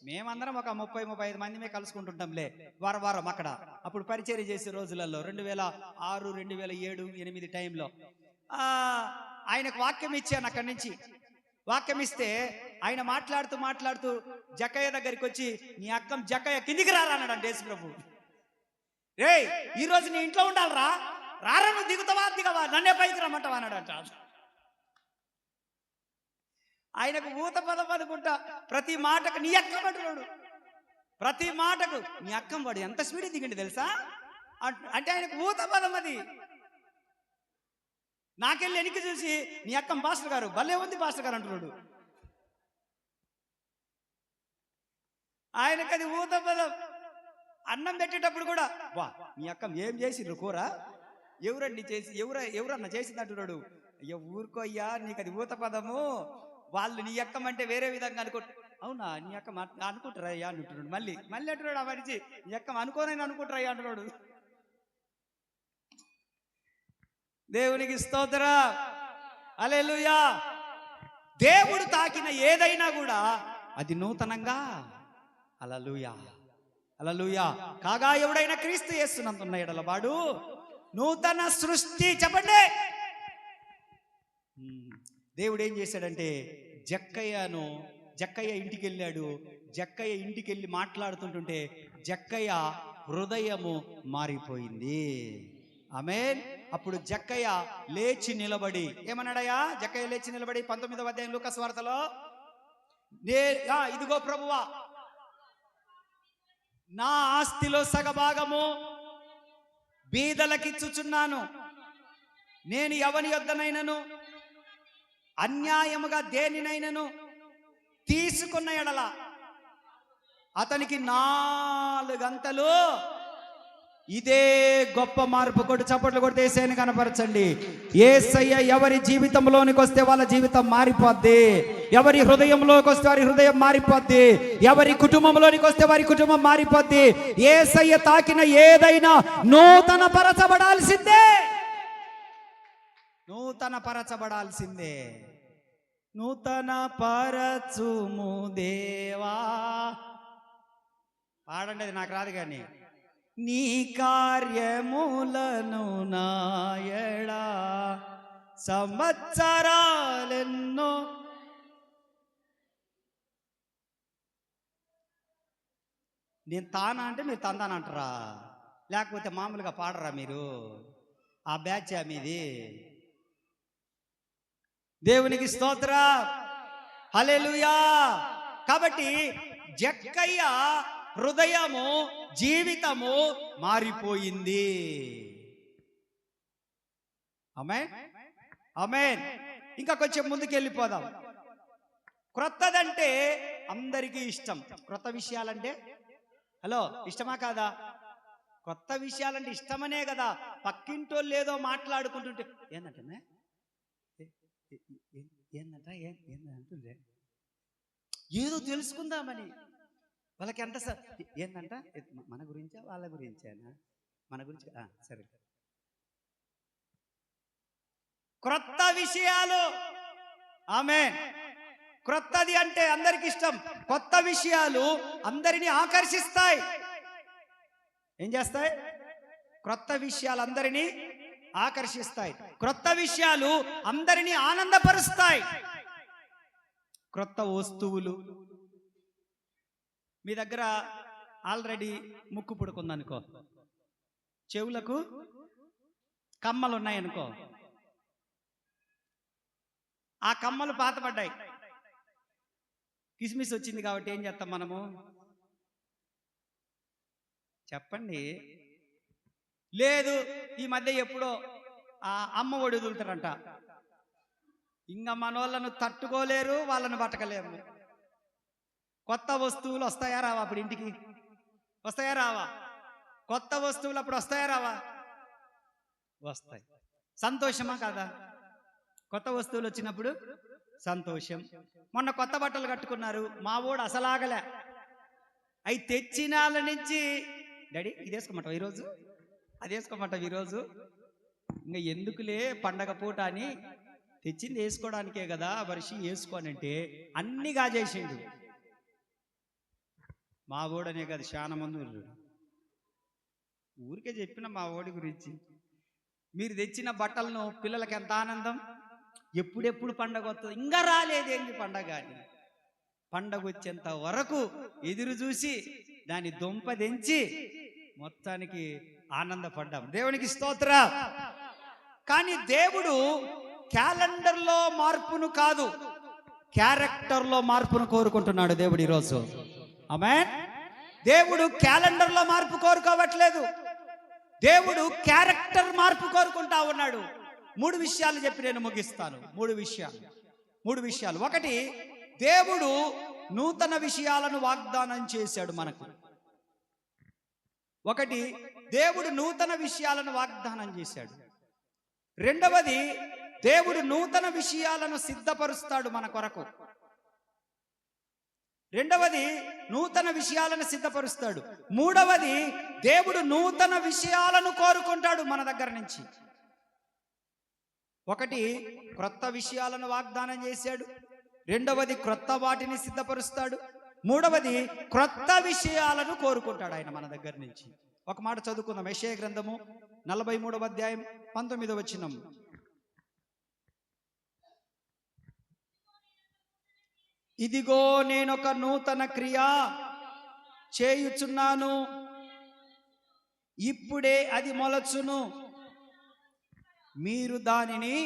మేమందరం ఒక 30-35 మంది కలుసుకుంటుంటాంలే వారం అక్కడ. అప్పుడు పరిచర్య చేసే రోజులలో 2006, 2007, 2008 టైంలో ఆయనకు వాక్యం ఇచ్చాను. అక్కడి నుంచి వాక్యం ఇస్తే ఆయన మాట్లాడుతూ జక్కయ్య దగ్గరికి వచ్చి, నీ అక్కం జక్కయ్య కిందికి రారా అన్నాడు యేసు ప్రభు. రే, ఈ రోజు నీ ఇంట్లో ఉండాలరా, రారా, నువ్వు దిగవా, నన్నే పైకి రమ్మంటావా అన్నాడంట. ఆయనకు ఊత పదం అనుకుంటా ప్రతి మాటకు నీ అక్కం అంటున్నాడు. ప్రతి మాటకు నీ అక్కం. వాడు ఎంత స్పీడ్ దిగండి తెలుసా? అంటే ఆయనకు ఊత పదం అది. నాకెళ్ళి వెనక్కి చూసి, నీ అక్కం పాస్టర్ గారు భలే ఉంది పాస్టర్ గారు అంటున్నాడు. ఆయనకు అది ఊత పదం. అన్నం పెట్టేటప్పుడు కూడా, వా నీ అక్కం ఏం చేసిండ్రు కూర, ఎవరన్నా చేసింది అంటున్నాడు. అయ్యో ఊరుకో అయ్యా, నీకు అది ఊత పదము. వాళ్ళు నీ అక్కం అంటే వేరే విధంగా అవునా, నీ అక్కం అనుకుంటారా అయ్యా అంటున్నాడు. మళ్ళీ అంటున్నాడు ఆ మనిషి, నీ అక్కం అనుకోనని అనుకుంటారా అయ్యా అంటున్నాడు. దేవునికి స్తోత్రం. హల్లెలూయా. దేవుడు తాకిన ఏదైనా కూడా అది నూతనంగా, హల్లెలూయా, హల్లెలూయా, కాగా ఎవడైనా క్రీస్తు యేసునందున్న ఎడల వాడు నూతన సృష్టి. చెప్పండి. దేవుడు ఏం చేశాడంటే జక్కయ్య ఇంటికి వెళ్ళాడు. జక్కయ్య ఇంటికి వెళ్ళి మాట్లాడుతుంటుంటే జక్కయ్య హృదయము మారిపోయింది. ఆమేన్. అప్పుడు జక్కయ్య లేచి నిలబడి ఏమన్నాడయ్యా? జక్కయ్య లేచి నిలబడి 19వ అధ్యాయం లూకాసు వార్తలో, ఇదిగో ప్రభువా, నా ఆస్తిలో సగభాగము బీదలకిచ్చుచున్నాను. నేను ఎవని యొద్దనైనను అన్యాయముగా దేనినైనను తీసుకున్న ఎడల అతనికి 4 గంటలు ఇదే గొప్ప మార్పు. కొట్టు చప్పట్లు కొడితే యేసయ్యని కనపరచండి. యేసయ్య ఎవరి జీవితంలోనికి వస్తే వాళ్ళ జీవితం మారిపోద్ది. ఎవరి హృదయంలోకి వస్తే వారి హృదయం మారిపోద్ది. ఎవరి కుటుంబంలోనికి వస్తే వారి కుటుంబం మారిపోద్ది. యేసయ్య తాకిన ఏదైనా నూతన పరచబడాల్సిందే. నూతన పరచబడాల్సిందే. నూతన పరచుము దేవా. పాడండి, అది నాకు రాదు కానీ. నీ కార్యములను నాయడా సంవత్సరాలెన్నో. నేను తానా అంటే మీరు తందానంటారా? లేకపోతే మామూలుగా పాడరా మీరు? ఆ బ్యాచ్ మీది. దేవునికి స్తోత్ర, హల్లెలూయా. కాబట్టి జక్కయ్య హృదయము, జీవితము మారిపోయింది. ఆమేన్, ఆమేన్. ఇంకా కొంచెం ముందుకు వెళ్ళిపోదాం. క్రొత్తదంటే అందరికీ ఇష్టం. క్రొత్త విషయాలంటే హలో ఇష్టమా కాదా? కొత్త విషయాలంటే ఇష్టమనే కదా పక్కింటోళ్ళు ఏదో మాట్లాడుకుంటుంటే ఏందంటే ఏందంటే ఏదో తెలుసుకుందామని వాళ్ళకి ఎంత సార్ ఏందంట, మన గురించా వాళ్ళ గురించేనా? మన గురించి సరే. క్రొత్త విషయాలు, ఆమేన్. క్రొత్తది అంటే అందరికి ఇష్టం. కొత్త విషయాలు అందరినీ ఆకర్షిస్తాయి. ఏం చేస్తాయి? క్రొత్త విషయాలు అందరినీ ఆకర్షిస్తాయి. క్రొత్త విషయాలు అందరినీ ఆనందపరుస్తాయి. క్రొత్త వస్తువులు. మీ దగ్గర ఆల్రెడీ ముక్కు పుడుకుందనుకో, చెవులకు కమ్మలు ఉన్నాయనుకో, ఆ కమ్మలు పాతపడ్డాయి, కిస్మిస్ వచ్చింది కాబట్టి ఏం చేస్తాం మనము? చెప్పండి. లేదు, ఈ మధ్య ఎప్పుడో అమ్మ ఒడి వదులుతారంట. ఇంకా మనోళ్ళను తట్టుకోలేరు, వాళ్ళను పట్టకలేము. కొత్త వస్తువులు వస్తాయా రావా? అప్పుడు ఇంటికి వస్తాయా రావా? కొత్త వస్తువులు అప్పుడు వస్తాయా రావా? వస్తాయి. సంతోషమా కాదా? కొత్త వస్తువులు వచ్చినప్పుడు సంతోషం. మొన్న కొత్త బట్టలు కట్టుకున్నారు, మా వాడు అసలాగలే. అవి తెచ్చినాల నుంచి డాడీ ఇది వేసుకోమంటావు ఈరోజు, అది వేసుకోమంటావు ఈరోజు, ఇంకా ఎందుకులే పండగ పూట అని తెచ్చింది వేసుకోవడానికే కదా వర్షి వేసుకోనంటే అన్ని గాజేసిండు. మా ఓడనే కాదు, చాలా మంది ఊరికే చెప్పిన మా ఓడి గురించి. మీరు తెచ్చిన బట్టలను పిల్లలకి ఎంత ఆనందం. ఎప్పుడెప్పుడు పండగ వస్తుంది, ఇంకా రాలేదేంటి పండగ అని. పండగ వచ్చేంత వరకు ఎదురు చూసి దాని దుంప దించి మొత్తానికి ఆనందపడ్డాం. దేవునికి స్తోత్ర. కానీ దేవుడు క్యాలెండర్లో మార్పును కాదు, క్యారెక్టర్లో మార్పును కోరుకుంటున్నాడు దేవుడు ఈరోజు. ఆమేన్. దేవుడు క్యాలెండర్లో మార్పు కోరుకోవట్లేదు, దేవుడు క్యారెక్టర్ మార్పు కోరుకుంటా ఉన్నాడు. 3 విషయాలు చెప్పి నేను ముగిస్తాను. 3 విషయాలు. ఒకటి, దేవుడు నూతన విషయాలను వాగ్దానం చేశాడు మనకు. ఒకటి, దేవుడు నూతన విషయాలను వాగ్దానం చేశాడు. రెండవది, దేవుడు నూతన విషయాలను సిద్ధపరుస్తాడు మన కొరకు. నూతన విషయాలను సిద్ధపరుస్తాడు. మూడవది, దేవుడు నూతన విషయాలను కోరుకుంటాడు మన దగ్గర నుంచి. ఒకటి, క్రొత్త విషయాలను వాగ్దానం చేశాడు. రెండవది, క్రొత్త వాటిని సిద్ధపరుస్తాడు. మూడవది, క్రొత్త విషయాలను కోరుకుంటాడు ఆయన మన దగ్గర నుంచి. ఒక మాట చదువుకుందాం. యెషయా గ్రంథము 43వ అధ్యాయం 19వ వచనం. ఇదిగో నేనొక నూతన క్రియ చేయుచున్నాను, ఇప్పుడే అది మొలచును, మీరు దానిని.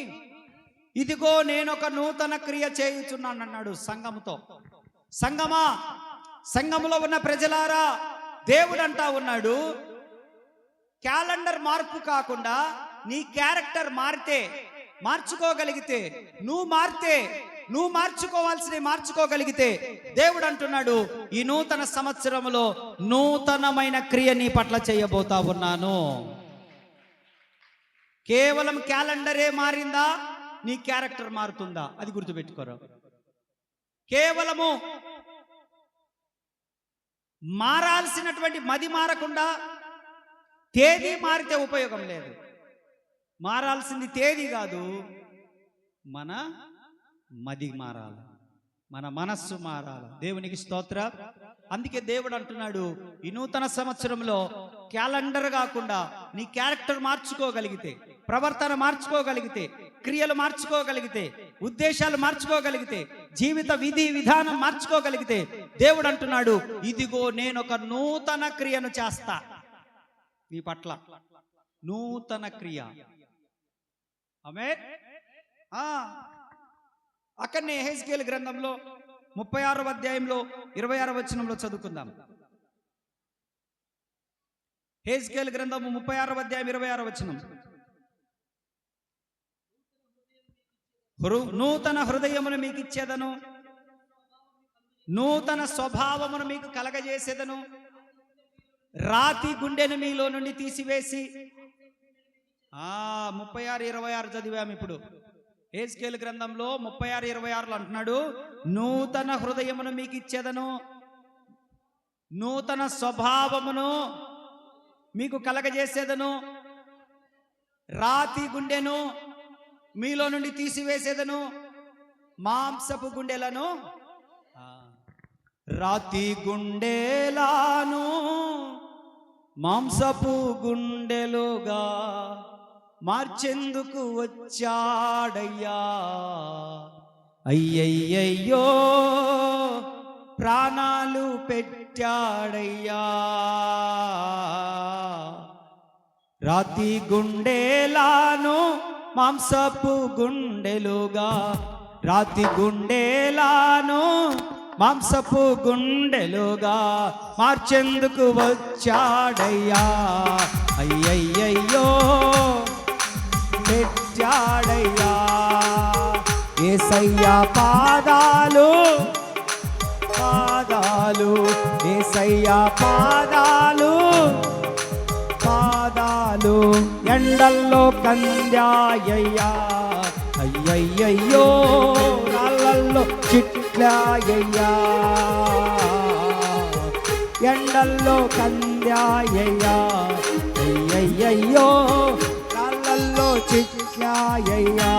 ఇదిగో నేనొక నూతన క్రియ చేయుచున్నాను అన్నాడు సంఘముతో. సంఘమా, సంఘములో ఉన్న ప్రజలారా, దేవుడు అంటా ఉన్నాడు, క్యాలెండర్ మార్పు కాకుండా నీ క్యారెక్టర్ మారితే, మార్చుకోగలిగితే, నువ్వు మారితే నువ్వు మార్చుకోవాల్సినవి మార్చుకోగలిగితే దేవుడు అంటున్నాడు, ఈ నూతన సంవత్సరంలో నూతనమైన క్రియ నీ పట్ల చేయబోతా ఉన్నాను. కేవలం క్యాలెండరే మారిందా, నీ క్యారెక్టర్ మారుతుందా? అది గుర్తుపెట్టుకోరు. కేవలము మారాల్సినటువంటి మది మారకుండా తేదీ మారితే ఉపయోగం లేదు. మారాల్సింది తేదీ కాదు, మన మది మారాలి, మన మనస్సు మారాలి. దేవునికి స్తోత్ర. అందుకే దేవుడు అంటున్నాడు, ఈ నూతన సంవత్సరంలో క్యాలెండర్ కాకుండా నీ క్యారెక్టర్ మార్చుకోగలిగితే, ప్రవర్తన మార్చుకోగలిగితే, క్రియలు మార్చుకోగలిగితే, ఉద్దేశాలు మార్చుకోగలిగితే, జీవిత విధి విధానం మార్చుకోగలిగితే, దేవుడు అంటున్నాడు, ఇదిగో నేను ఒక నూతన క్రియను చేస్తా నీ పట్ల. నూతన క్రియ. ఆమేన్. అక్కడనే యెహెజ్కేలు గ్రంథంలో 36వ అధ్యాయంలో 26వ వచనంలో చదువుకుందాం. యెహెజ్కేలు గ్రంథము 36వ అధ్యాయం 26వ వచనం. నూతన హృదయమును మీకు ఇచ్చేదను, నూతన స్వభావమును మీకు కలగజేసేదను, రాతి గుండెను మీలో నుండి తీసివేసి. 36:26 చదివాము. ఇప్పుడు యెహెజ్కేలు గ్రంథంలో 36:26 అంటున్నాడు, నూతన హృదయమును మీకు ఇచ్చేదను, నూతన స్వభావమును మీకు కలగజేసేదను, రాతి గుండెను మీలో నుండి తీసివేసేదను, మాంసపు గుండెలను, రాతి గుండెలను మాంసపు గుండెలుగా మార్చెందుకు వచ్చాడయ్యా. అయ్యయ్యయ్యో ప్రాణాలు పెట్టాడయ్యా. రాతి గుండెలను మాంసపు గుండెలుగా, రాతి గుండెలను మాంసపు గుండెలుగా మార్చెందుకు వచ్చాడయ్యా. అయ్యయ్యయ్యో పెట్టాడయ్యా. యేసయ్యా పాదాలు పాదాలు, యేసయ్యా పాదాలు పాదాలు ఎండల్లో కంద్యాయ్యా. అయ్యయ్యయ్యో రాళ్ళల్లో చిట్లాయ్యా. ఎండల్లో కంద్యాయ్యా. అయ్యయ్యయ్యో రాళ్ళల్లో చిట్లాయ్యా.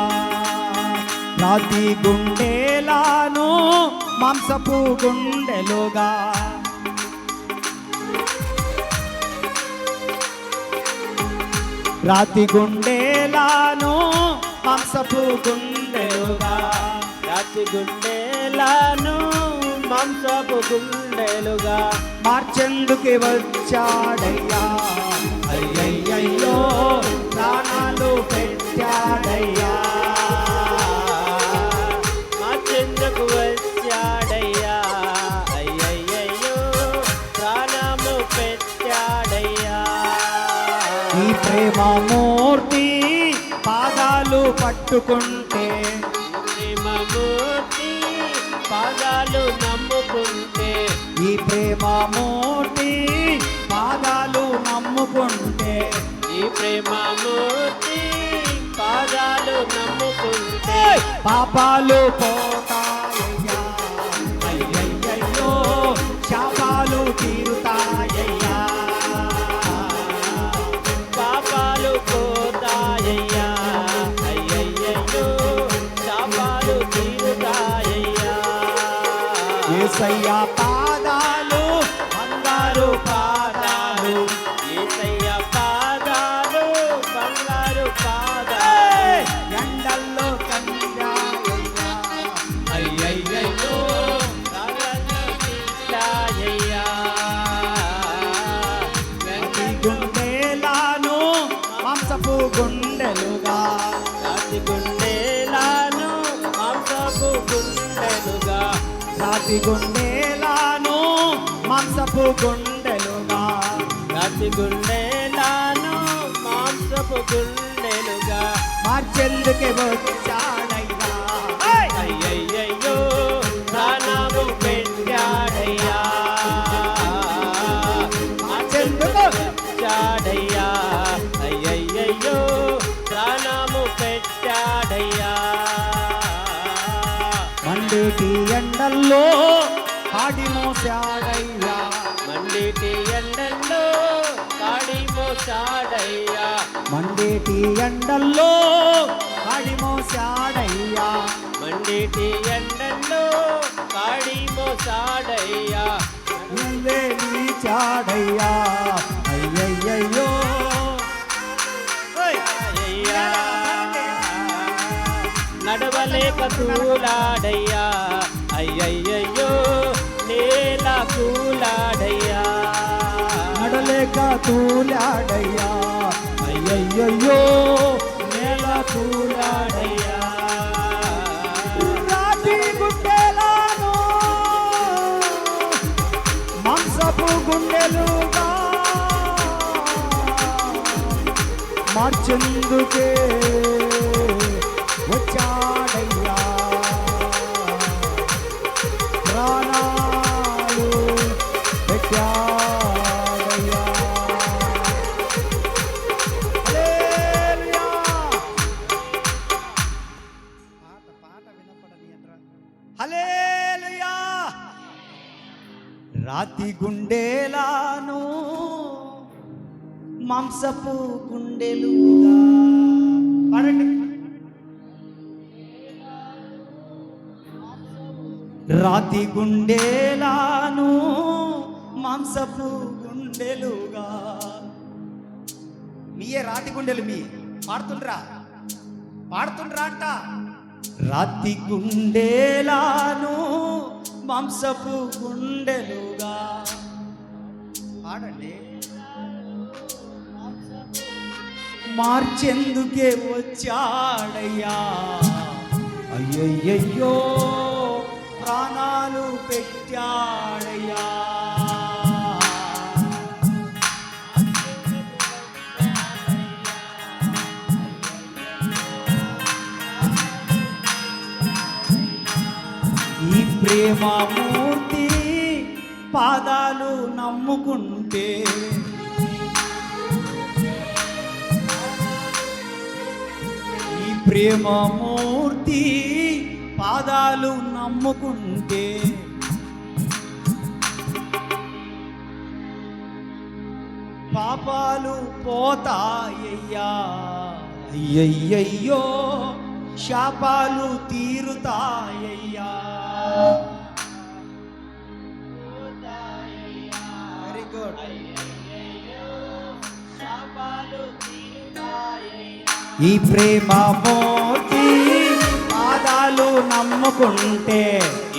రాతి గుండెలను మాంసపు గుండెలుగా, రాతి గుండెలను మాంసపు గుండెలుగా, రాతి గుండెలను మాంసపు గుండెలుగా మార్చెందుకు వచ్చాడయ్యా. అయ్యయ్యయ్యో ప్రాణాలు పెట్టాడయ్యా. మార్చెందుకు వచ్చాడయ్యా. అయ్యయ్యయ్యో ప్రాణము పెట్టాడయ్యా. ఈ ప్రేమమూర్తి పాదాలు పట్టుకుంటే, ప్రేమమూర్తి పాదాలు నమ్ముకుంటే, ఈ ప్రేమమూర్తి పాదాలు నమ్ముకుంటే, ఈ ప్రేమమూర్తి పాదాలు నమ్ముకుంటే పాపాలు పోతాయ్యా. అయ్యయ్యయ్యో శాపాలు తీరుతాయ్యా. పాపాలు పోతాయ్యా. అయ్యయ్యయ్యో శాపాలు తీరుతాయ్యా. యేసయ్యా పాదాలు బంగారు పాదాలు, యేసయ్య పాదాలు బంగారు పాదాలు ఎండల్లో కంద్యాయ్యా. అయ్యయ్యయ్యో రాళ్ళల్లో చిట్లాయ్యా. రాతి గుండెలను మాంసపు గుండెలుగా, రాతి గుండెలను మాంసపు గుండెలుగా, రాతి గుండెలను మాంసపు గుండెలుగా రాతి గుండెలను మాంసపు గుండెలుగా మార్చెందుకు వచ్చాడయ్యా. అయ్యయ్యయ్యో మండేటి ఎండల్లో కాడి మోసాడయ్యా, మండేటి ఎండల్లో కాడి మోసాడయ్యా, మండేటి ఎండల్లో కాడి మోసాడయ్యా, మండేటి ఎండల్లో కాడి మోసాడయ్యా, నువ్వే నీచాడయ్యా, అయ్యయ్యయ్యో అయ్యా నడవలేక తూలాడయ్యా, అయ్యయ్యయ్యో నేల కూలాడయ్యా, నడలేక తూలాడయ్యా, అయ్యయ్యయ్యో నేల కూలాడయ్యా, రాతి గుండెలను మాంసపు గుండెలుగా మార్చెందుకే వచ్చాడయ్యా, ప్రాణాలు పెట్టాడయ్యా. హల్లెలూయా. పాట వినపడనియండ్రా. హల్లెలూయా. రాతి గుండెలాను మాంసపు గుండెలుగా పాడండి. రాతి గుండెలాను మాంసపు గుండెలుగా, మీయే రాతి గుండెలు మీ పాడుతుండ్రా అంట. రాతి గుండెలాను మాంసపు గుండెలుగా పాడండి. మార్చెందుకే వచ్చాడయ్యా, అయ్యయ్యయ్యో ప్రాణాలు పెట్టాడయ్యా, ఈ ప్రేమమూర్తి పాదాలు నమ్ముకుంటే, ఈ ప్రేమమూర్తి పాదాలు నమ్ముకుంటే పాపాలు పోతాయ్యా, అయ్యయ్యయ్యో శాపాలు తీరుతాయ్యా. Very good. ఈ ప్రేమమూర్తి పాదాలు నమ్ముకుంటే,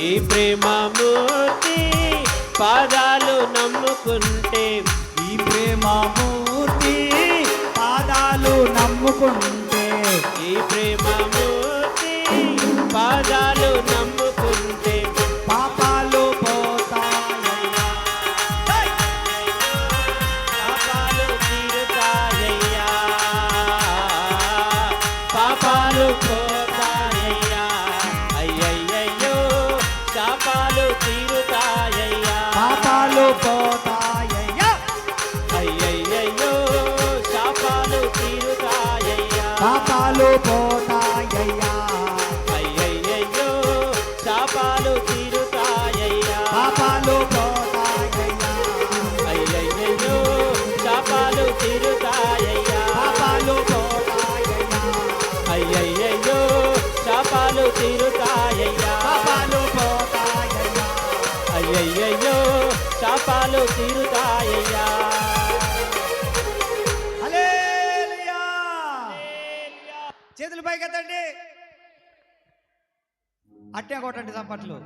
ఈ ప్రేమమూర్తి పాదాలు నమ్ముకుంటే, ఈ ప్రేమమూర్తి పాదాలు నమ్ముకుంటే, ఈ ప్రేమమూర్తి పాదాలు నమ్ముకుంటే పాపాలు పోతాయ్యా, పాపాలు తీరుతాయ్యా, పాపాలు పోతాయ్యా, అయ్యయ్యయ్యో శాపాలు తీరుతాయ్యా, పాపాలు పోతాయ్యా, అయ్యయ్యయ్యో శాపాలు తీరుతాయ్యా, పాపాలు పోతాయ్యా, అయ్యయ్యయ్యో శాపాలు తీరుతాయ్యా, పాపాలు పోతాయ్యా, అయ్యయ్యయ్యో శాపాలు తీరుతాయ్యా, పాపాలు పోతాయ్యా, అయ్యయ్యయ్యో శాపాలు తీరుతాయ్యా, పాపాలు పోతాయ్యా. అయ్యయ్యయ్యో శాపాలు తీరుతాయ్యా. హల్లెలూయా. చేతులు పైకెత్తండి, అట్టే కొట్టండి చప్పట్లు.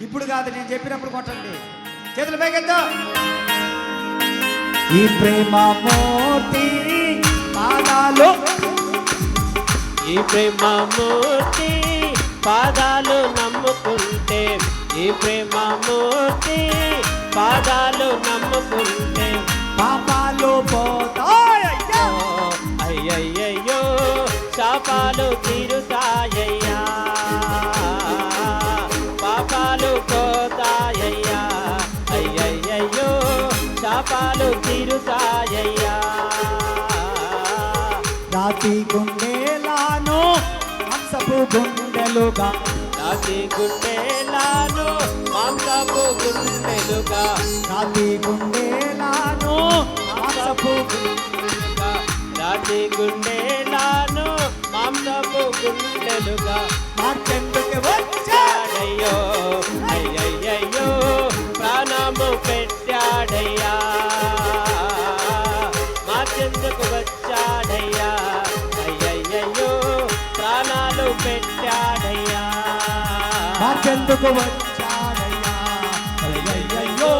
ఇప్పుడు కాదు, నేను చెప్పినప్పుడు కొట్టండి. చేతులు పైకెత్తా. ఈ ప్రేమమూర్తి పాదాలు, ఈ ప్రేమమూర్తి పాదాలు నమ్ముకుంటే, ఈ ప్రేమమూర్తి పాదాలు నమ్ముకుంటే పాపాలు పోతాయ్యా, అయ్యయ్యయ్యో శాపాలు తీరుతాయ్యా, పాపాలు పోతాయ్యా, అయ్యయ్యయ్యో శాపాలు తీరుతాయ్యా. రాతి గుండెలాను మాంసపు గుండెలుగా, రాతి గుండెలాను మాంసపు గుండెలుగా, రాతి గుండెలాను మాంసపు గుండెలుగా, రాతి గుండెలాను మాంసపు గుండెలుగా మార్చెందుకు వచ్చాడు అయ్యో అయ్యయ్యో ప్రాణము పెట్టాడయ్యా, మార్చెందుకు వచ్చాడయ్యా, అయ్యయ్యో ప్రాణాలు పెట్టాడయ్యా, మార్చెందుకు వచ్చాడయ్యా, అయ్యయ్యో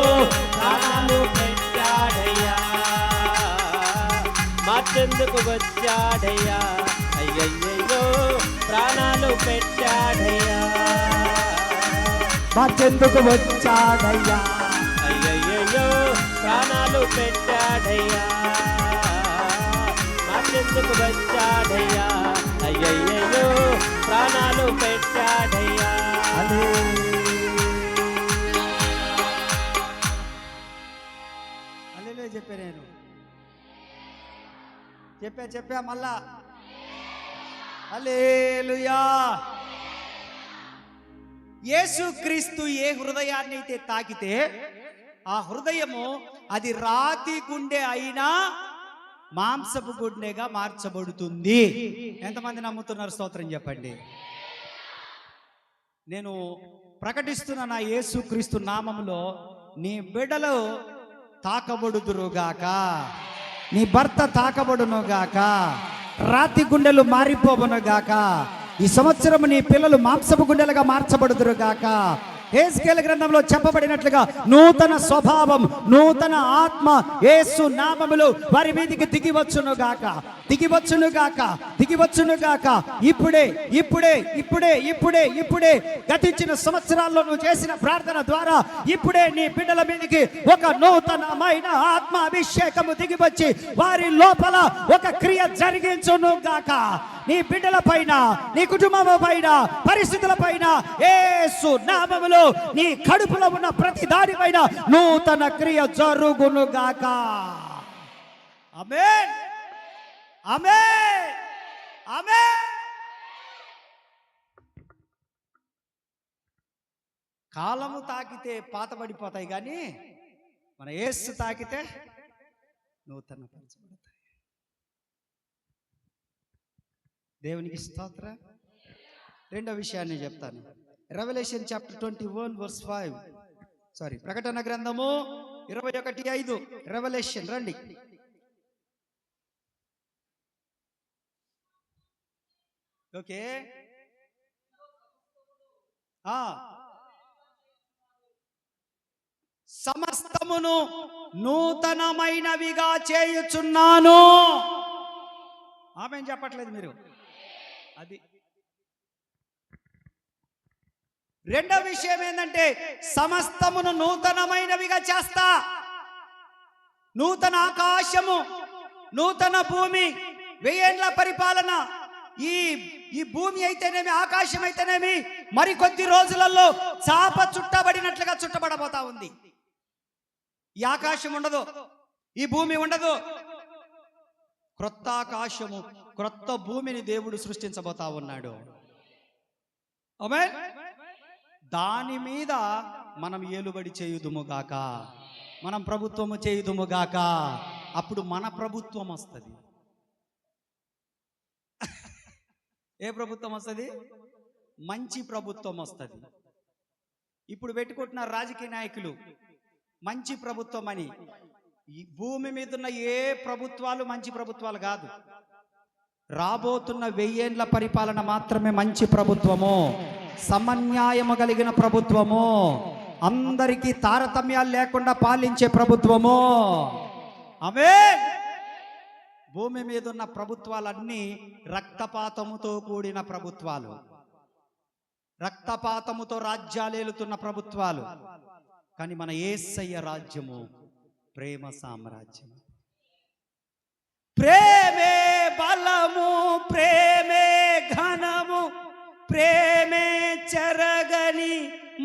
ప్రాణాలు పెట్టాడయ్యా, మార్చెందుకు వచ్చాడయ్యా, అయ్యయ్యో ప్రాణాలు పెట్టాడయ్యా, మార్చెందుకు వచ్చాడయ్యా, అయ్యయ్యో ప్రాణాలు పెట్టాడయ్యా, మార్చెందుకు వచ్చాడయ్యా, అయ్యయ్యో ప్రాణాలు పెట్టాడయ్యా. అల్లెలే చెప్పా నేను చెప్పా మళ్ళా హల్లెలూయా. యేసుక్రీస్తు ఏ హృదయాన్ని అయితే తాకితే ఆ హృదయము అది రాతి గుండె అయినా మాంసపు గుండెగా మార్చబడుతుంది. ఎంతమంది నమ్ముతున్నారు? స్తోత్రం చెప్పండి. నేను ప్రకటిస్తున్న నా యేసుక్రీస్తు నామములో నీ బిడ్డలు తాకబడుదురుగాక, నీ భర్త తాకబడునుగాక, రాతి గుండెలు మారిపోవునుగాక, ఈ సంవత్సరం నీ పిల్లలు మాంసపు గుండెలుగా మార్చబడుదురుగాక. హెస్కేల్ గ్రంథంలో చెప్పబడినట్లుగా నూతన స్వభావం, నూతన ఆత్మ యేసు నామములో వారి మీదికి దిగివచ్చునుగాక, దిగివచ్చునుగాక, దిగివచ్చునుగాక. ఇప్పుడే ఇప్పుడే ఇప్పుడే ఇప్పుడే ఇప్పుడే గతించిన సంవత్సరాల్లో నువ్వు చేసిన ప్రార్థన ద్వారా ఇప్పుడే నీ బిడ్డల మీదికి ఒక నూతనమైన ఆత్మ అభిషేకము దిగివచ్చి వారి లోపల ఒక క్రియ జరిగించునుగాక. నీ బిడ్డల పైన, నీ కుటుంబం పైన, పరిస్థితుల పైన యేసు నామములో నీ కడుపులో ఉన్న ప్రతి దాని పైన నూతన క్రియ జరుగునుగాక. ఆమేన్, ఆమేన్, ఆమేన్. కాలము తాకితే పాతబడిపోతాయి కానీ మన యేసు తాకితే నూతన పరచబడతాయి. దేవునికి స్తోత్ర. రెండో విషయాన్ని చెప్తాను. Revelation chapter 21 verse 5. సారీ, ప్రకటన గ్రంథము 21:5. రెవల్యూషన్ రండి. ఓకే. సమస్తమును నూతనమైనవిగా చేయుచున్నాను. ఆమేన్ చెప్పట్లేదు మీరు. అది రెండో విషయం ఏంటంటే సమస్తమును నూతనమైనవిగా చేస్తా. నూతన ఆకాశము, నూతన భూమి, 1000 ఏండ్ల పరిపాలన. ఈ భూమి అయితేనేమి, ఆకాశం అయితేనేమి మరికొద్ది రోజులలో చాప చుట్టబడినట్లుగా చుట్టబడబోతా ఉంది. ఈ ఆకాశం ఉండదు, ఈ భూమి ఉండదు. క్రొత్త ఆకాశము, క్రొత్త భూమిని దేవుడు సృష్టించబోతా ఉన్నాడు. ఆమేన్. దాని మీద మనం ఏలుబడి చేయుదుముగాక, మనం ప్రభుత్వము చేయుదుముగాక. అప్పుడు మన ప్రభుత్వం వస్తుంది. ఏ ప్రభుత్వం వస్తుంది? మంచి ప్రభుత్వం వస్తుంది. ఇప్పుడు పెట్టుకుంటున్న రాజకీయ నాయకులు మంచి ప్రభుత్వం అని. ఈ భూమి మీద ఉన్న ఏ ప్రభుత్వాలు మంచి ప్రభుత్వాలు కాదు. రాబోతున్న 1000 ఏండ్ల పరిపాలన మాత్రమే మంచి ప్రభుత్వము, సమన్యాయము కలిగిన ప్రభుత్వము, అందరికీ తారతమ్యాలు లేకుండా పాలించే ప్రభుత్వము. ఆమేన్. భూమి మీద ఉన్న ప్రభుత్వాలన్నీ రక్తపాతముతో కూడిన ప్రభుత్వాలు, రక్తపాతముతో రాజ్యాలేలుతున్న ప్రభుత్వాలు. కానీ మన యేసయ్య రాజ్యము ప్రేమ సామ్రాజ్యం. ప్రేమే బలము, ప్రేమే ఘనము, ప్రేమే చెరగని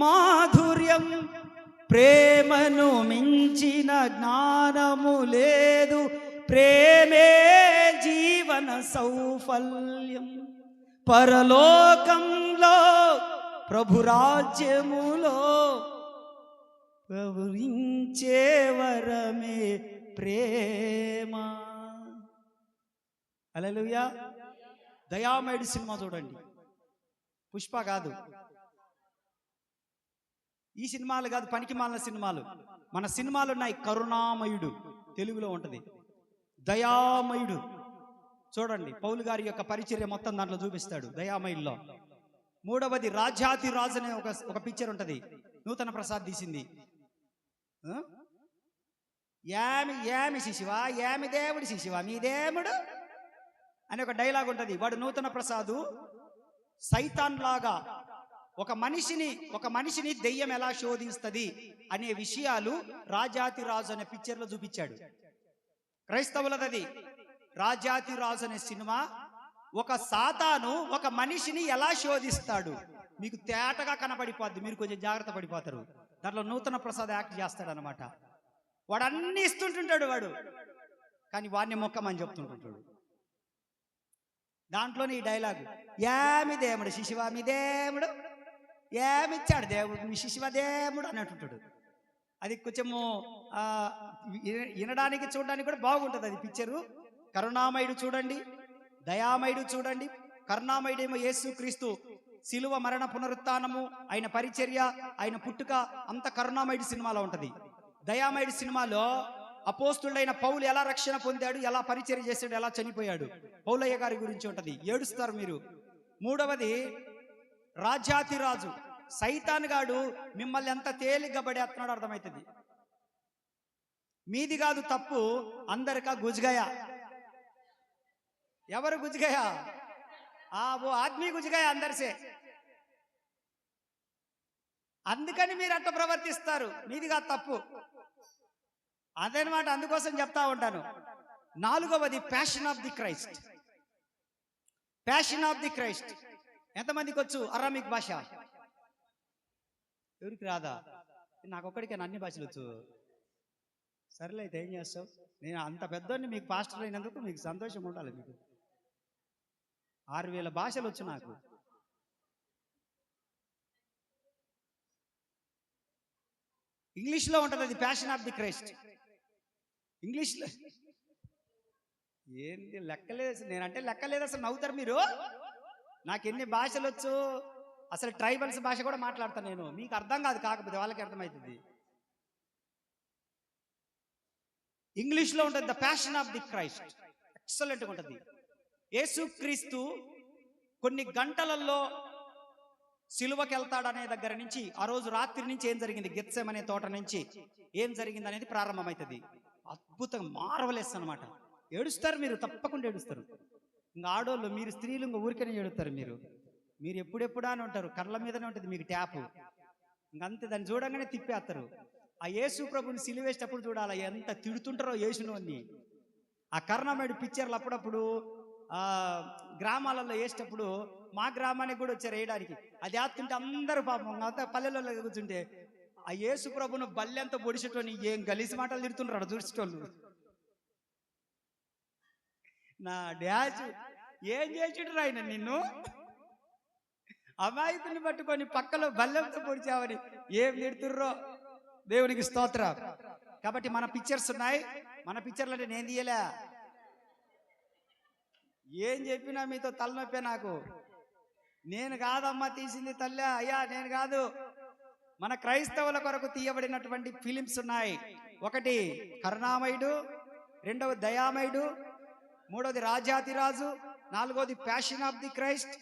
మాధుర్యం, ప్రేమను మించిన జ్ఞానము లేదు, ప్రేమే జీవన సౌఫల్యం. పరలోకంలో ప్రభు రాజ్యములో ప్రవహించే వరమే ప్రేమ. హల్లెలూయా. దయామయుడు సినిమా చూడండి. పుష్ప కాదు, ఈ సినిమాలు కాదు, పనికి మాలిన సినిమాలు. మన సినిమాలు ఉన్నాయి. కరుణామయుడు తెలుగులో ఉంటది, దయామయుడు చూడండి. పౌలు గారి యొక్క పరిచర్య మొత్తం దాంట్లో చూపిస్తాడు దయామయుల్లో. మూడవది రాజాతి రాజు అనే ఒక పిక్చర్ ఉంటది, నూతన ప్రసాద్ తీసింది. ఏమి ఏమి శిశువా, ఏమి దేవుడు శిశువా, మీ దేవుడు అని ఒక డైలాగ్ ఉంటది. వాడు నూతన ప్రసాదు సైతాన్ లాగా ఒక మనిషిని దెయ్యం ఎలా శోధిస్తుంది అనే విషయాలు రాజాతి రాజు అనే పిక్చర్లో చూపించాడు. క్రైస్తవులది రాజాతి రాజు అనే సినిమా. ఒక సాతాను ఒక మనిషిని ఎలా శోధిస్తాడు మీకు తేటగా కనపడిపోద్ది, మీరు కొంచెం జాగ్రత్త పడిపోతారు. దాంట్లో నూతన ప్రసాద్ యాక్ట్ చేస్తాడు అనమాట. వాడు అన్ని ఇస్తుంటుంటాడు వాడు, కానీ వాడిని మొక్కమని చెప్తుంటుంటాడు. దాంట్లోనే ఈ డైలాగ్, ఏమి దేవుడు శిశువా మీ దేవుడు, ఏమిచ్చాడు దేవుడు మీ శిశువ దేవుడు అని అంటుంటాడు. అది కొంచెము వినడానికి చూడడానికి కూడా బాగుంటుంది అది పిక్చరు. కరుణామయుడు చూడండి, దయామయుడు చూడండి. కరుణామయుడేమో యేసు క్రీస్తు శిలువ మరణ పునరుత్థానము, ఆయన పరిచర్య, ఆయన పుట్టుక అంత కరుణామయుడు సినిమాలో ఉంటది. దయామయుడు సినిమాలో అపోస్తుడైన పౌలు ఎలా రక్షణ పొందాడు, ఎలా పరిచర్య చేశాడు, ఎలా చనిపోయాడు, పౌలయ్య గారి గురించి ఉంటది. ఏడుస్తారు మీరు. మూడవది రాజాతి రాజు సైతాన్ గాడు మిమ్మల్ని ఎంత తేలిగ్గా పడేస్తున్నాడు అర్థమవుతుంది. మీది కాదు తప్పు, అందరికా గుజ్గయ. ఎవరు గుజ్గయ? ఓ ఆద్మీ గుజ్గయ అందరిసే. అందుకని మీరు అట్ట ప్రవర్తిస్తారు, మీది కాదు తప్పు అదనమాట. అందుకోసం చెప్తా ఉంటాను. నాలుగవది passion of the Christ. Passion of the Christ ఎంతమందికి వచ్చు? అరామిక్ భాష ఎవరికి రాదా? నాకు ఒక్కడికే అన్ని భాషలు వచ్చు. సరేలే అయితే ఏం చేస్తావు? నేను అంత పెద్దోడిని మీకు పాస్టర్ అయినందుకు మీకు సంతోషం ఉండాలి. మీకు 6000 భాషలు వచ్చు నాకు. ఇంగ్లీష్లో ఉంటుంది అది, ప్యాషన్ ఆఫ్ ది క్రైస్ట్. ఇంగ్లీష్లో ఏంటి లెక్కలేదు, నేనంటే లెక్కలేదు. అసలు నవ్వుతారు మీరు. నాకు ఎన్ని భాషలు వచ్చు, అసలు ట్రైబల్స్ భాష కూడా మాట్లాడతాను నేను. మీకు అర్థం కాదు, కాకపోతే వాళ్ళకి అర్థమవుతుంది. ఇంగ్లీష్లో ఉంటుంది the passion of the Christ. ఎక్సలెంట్గా ఉంటుంది. యేసుక్రీస్తు కొన్ని గంటలలో సిలువకి వెళ్తాడనే దగ్గర నుంచి, ఆ రోజు రాత్రి నుంచి ఏం జరిగింది, గెత్సెమనే తోట నుంచి ఏం జరిగింది అనేది ప్రారంభమవుతుంది. అద్భుతంగా మార్వలెస్ అనమాట. ఏడుస్తారు మీరు, తప్పకుండా ఏడుస్తారు. ఇంకా ఆడోళ్ళు, మీరు స్త్రీలు ఇంకా ఊరికనే ఏడుస్తారు. మీరు ఎప్పుడెప్పుడా అని ఉంటారు, కళ్ళ మీదనే ఉంటుంది మీకు ట్యాపు. ఇంకంతే, దాన్ని చూడంగానే తిప్పేస్తారు. ఆ యేసు ప్రభుని సిలువేసేటప్పుడు చూడాలి ఎంత తిడుతుంటారో యేసును అని. ఆ కరుణామయుడు పిక్చర్లు అప్పుడప్పుడు గ్రామాలలో వేసేటప్పుడు, మా గ్రామానికి కూడా వచ్చారు వేయడానికి. అది వేస్తుంటే అందరూ పాపం అంతా పల్లెలలో కూర్చుంటే ఆ యేసు ప్రభును బల్లెంత పొడిచేటోని ఏం గలీసి మాటలు తిడుతుంటారు చూసేటోళ్ళు. నా డాష్ ఏం చేసిడ్రు ఆయన, నిన్ను అమాయకుని పట్టుకొని పక్కలో బల్లెంతో పొడిచావని ఏం తిడుతుర్రో. దేవునికి స్తోత్రం. కాబట్టి మన పిక్చర్స్ ఉన్నాయి. మన పిక్చర్లు అంటే నేను తీయలే, ఏం చెప్పినా మీతో తలనొప్పే నాకు. నేను కాదమ్మా తీసింది తల్లి, అయ్యా నేను కాదు. మన క్రైస్తవుల కొరకు తీయబడినటువంటి ఫిలిమ్స్ ఉన్నాయి. ఒకటి కరుణామయుడు, రెండవది దయామయుడు, మూడవది రాజాతిరాజు, నాలుగవది ప్యాషన్ ఆఫ్ ది క్రైస్ట్,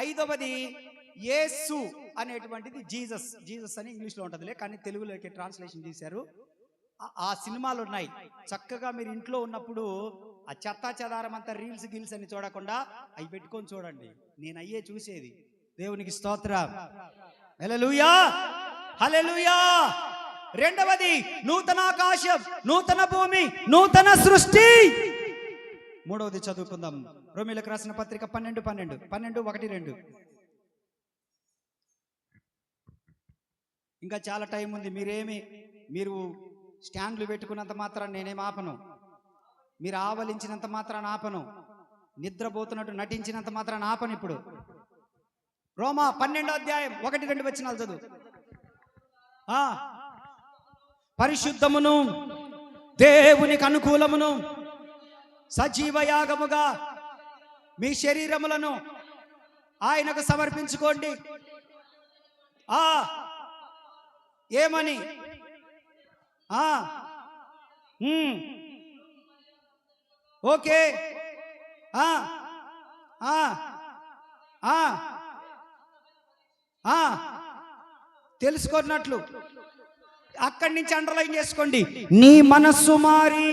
ఐదవది యేసు అనేటువంటిది జీసస్. జీసస్ అని ఇంగ్లీష్లో ఉంటుందిలే, కానీ తెలుగులోకి ట్రాన్స్లేషన్ చేశారు. ఆ సినిమాలు ఉన్నాయి. చక్కగా మీరు ఇంట్లో ఉన్నప్పుడు ఆ చెత్తా చెదారం అంతా రీల్స్ గిల్స్ అని చూడకుండా అవి పెట్టుకొని చూడండి. నేను అయ్యే చూసేది. దేవునికి స్తోత్రం. హల్లెలూయా, హల్లెలూయా. రెండవది నూతన ఆకాశం, నూతన భూమి, నూతన సృష్టి. మూడవది చదువుకుందాం. రోమీయులకు రాసిన పత్రిక 12:1-2. ఇంకా చాలా టైం ఉంది. మీరు స్టాండ్లు పెట్టుకున్నంత మాత్రాన్ని నేనేం ఆపను. మీరు ఆవలించినంత మాత్రాన్ని ఆపను. నిద్రపోతున్నట్టు నటించినంత మాత్రాన్ని ఆపను. ఇప్పుడు రోమా 12వ అధ్యాయం 1-2 వచనాలు చదువు. పరిశుద్ధమును దేవునికి అనుకూలమును సజీవ యాగముగా మీ శరీరములను ఆయనకు సమర్పించుకోండి. ఏమని? ఓకే. తెలుసుకున్నట్లు అక్కడి నుంచి అండర్లైన్ చేసుకోండి. నీ మనస్సు మారి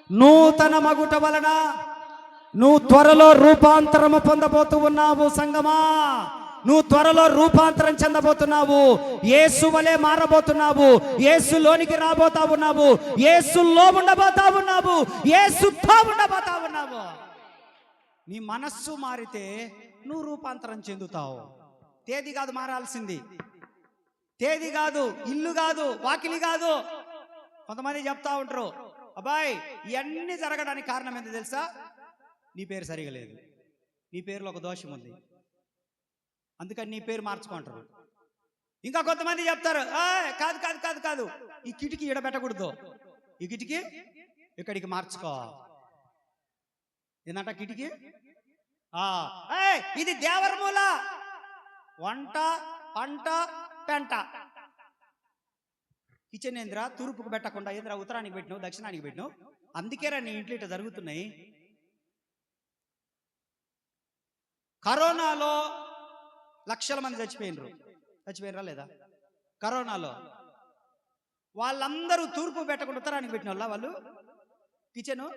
నూతన మగుట వలన నువ్వు త్వరలో రూపాంతరము పొందబోతూ ఉన్నావు. సంగమా, నువ్వు త్వరలో రూపాంతరం చెందబోతున్నావు. యేసు వలె మారబోతున్నావు. యేసులోనికి రాబోతా ఉన్నావు. యేసులో ఉండబోతా ఉన్నావు. యేసుతో ఉండబోతా ఉన్నావు. నీ మనస్సు మారితే నువ్వు రూపాంతరం చెందుతావు. తేదీ కాదు మారాల్సింది. తేదీ కాదు, ఇల్లు కాదు, వాకిలి కాదు. కొంతమంది చెప్తా ఉంటారు, అబ్బాయి ఇవన్నీ జరగడానికి కారణం ఏంటో తెలుసా? నీ పేరు సరిగా లేదు, నీ పేరులో ఒక దోషం ఉంది, అందుకని నీ పేరు మార్చుకుంటారు. ఇంకా కొంతమంది చెప్తారు, కాదు కాదు కాదు కాదు, ఈ కిటికీ ఈడబెట్టకూడదు, ఈ కిటికీ ఇక్కడికి మార్చుకో. ఏంటంట కిటికీ? ఇది దేవరమూల, వంట పంట పెంట. కిచెన్ ఏంద్రా తూర్పుకు పెట్టకుండా ఏంద్రా ఉత్తరానికి పెట్టినావు, దక్షిణానికి పెట్టినావు, అందుకేరా నీ ఇంట్లో ఇట్లా జరుగుతున్నాయి. కరోనాలో లక్షల మంది చచ్చిపోయినరా లేదా? కరోనాలో వాళ్ళందరూ తూర్పు పెట్టకుండా ఉత్తరానికి పెట్టిన వాళ్ళు కిచెను.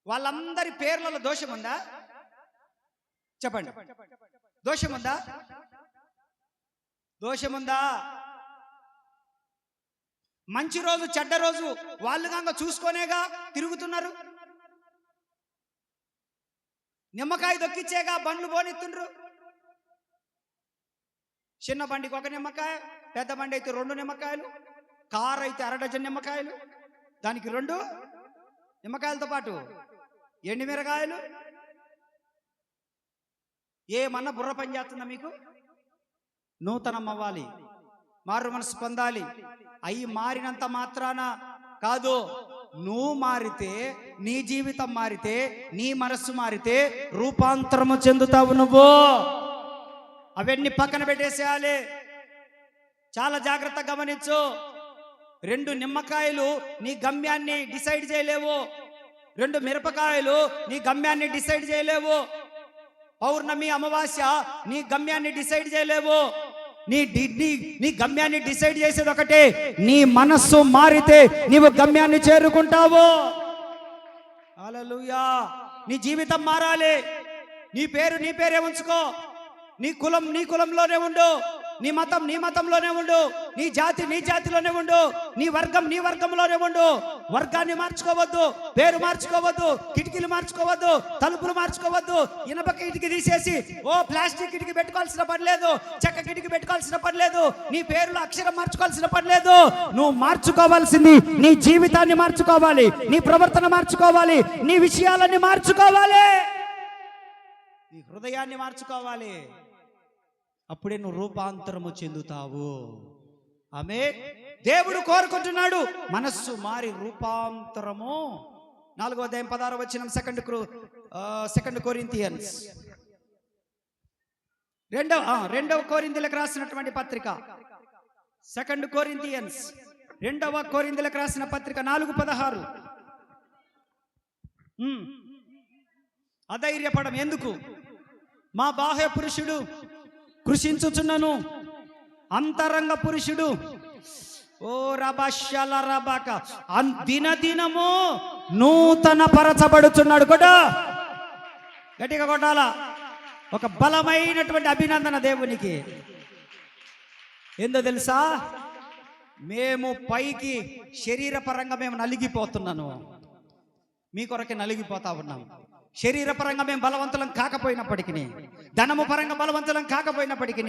వాళ్ళందరి పేర్లలో దోషం ఉందా? చెప్పండి, దోషం ఉందా? దోషముందా? మంచి రోజు చెడ్డ రోజు వాళ్ళు కాక చూసుకొనేగా తిరుగుతున్నారు. నిమ్మకాయ దొక్కిచ్చేగా బండ్లు పోనిస్తుండ్రు. చిన్న బండికి ఒక నిమ్మకాయ, పెద్ద బండి అయితే 2 నిమ్మకాయలు, కారు అయితే 1/2 డజన్ నిమ్మకాయలు, దానికి 2 నిమ్మకాయలతో పాటు ఎండుమిరకాయలు. ఏమన్నా బుర్ర పని చేస్తుందా మీకు? నూతనం అవ్వాలి, మారు మనసు పొందాలి. అయి మారినంత మాత్రాన కాదు, నువ్వు మారితే, నీ జీవితం మారితే, నీ మనస్సు మారితే రూపాంతరము చెందుతావు నువ్వు. అవన్నీ పక్కన పెట్టేసేయాలి. చాలా జాగ్రత్తగా గమనించు. 2 నిమ్మకాయలు నీ గమ్యాన్ని డిసైడ్ చేయలేవు. 2 మిరపకాయలు నీ గమ్యాన్ని డిసైడ్ చేయలేవు. పౌర్ణమి అమావాస్య నీ గమ్యాన్ని డిసైడ్ చేయలేవు. నీ గమ్యాన్ని డిసైడ్ చేసేది ఒకటే, నీ మనస్సు మారితే నీవు గమ్యాన్ని చేరుకుంటావు. హల్లెలూయా. నీ జీవితం మారాలి. నీ పేరే ఉంచుకో. నీ కులంలోనే ఉండు. నీ మతంలోనే ఉండు. నీ జాతిలోనే ఉండు. నీ వర్గంలోనే ఉండు. వర్గాన్ని మార్చుకోవద్దు, పేరు మార్చుకోవద్దు, కిటికీలు మార్చుకోవద్దు, తలుపులు మార్చుకోవద్దు. ఇనప కిటికీ తీసేసి ప్లాస్టిక్ కిటికీ పెట్టుకోవాల్సిన పని లేదు, చెక్క కిటికీ పెట్టుకోవాల్సిన పని లేదు, నీ పేరులో అక్షరం మార్చుకోవాల్సిన పని లేదు. నువ్వు మార్చుకోవాల్సింది నీ జీవితాన్ని మార్చుకోవాలి, నీ ప్రవర్తన మార్చుకోవాలి, నీ విషయాలన్నీ మార్చుకోవాలి, నీ హృదయాన్ని మార్చుకోవాలి. అప్పుడే నువ్వు రూపాంతరము చెందుతావు. ఆమేన్. దేవుడు కోరుకుంటున్నాడు మనస్సు మారి రూపాంతరము. 4వ అధ్యాయం 16వ వచనం, 2 కొరింథియన్స్, 2వ కొరింథీయులకు రాసినటువంటి పత్రిక, 2 కొరింథియన్స్ 2వ కొరింథీయులకు రాసిన పత్రిక 4:16. అధైర్యపడం ఎందుకు? మా బాహ్య పురుషుడు కృషించుచున్నను, అంతరంగ పురుషుడు దినదినము నూతన పరచబడుచున్నాడు. గట్టిగా కొట్టాలా. ఒక బలమైనటువంటి అభినందన దేవునికి. ఏందో తెలుసా? మేము పైకి శరీర పరంగా మేము నలిగిపోతున్నాను, మీ కొరకే నలిగిపోతా ఉన్నాం. శరీర పరంగా మేము బలవంతులం కాకపోయినప్పటికీ, ధనము పరంగా బలవంతులం కాకపోయినప్పటికీ,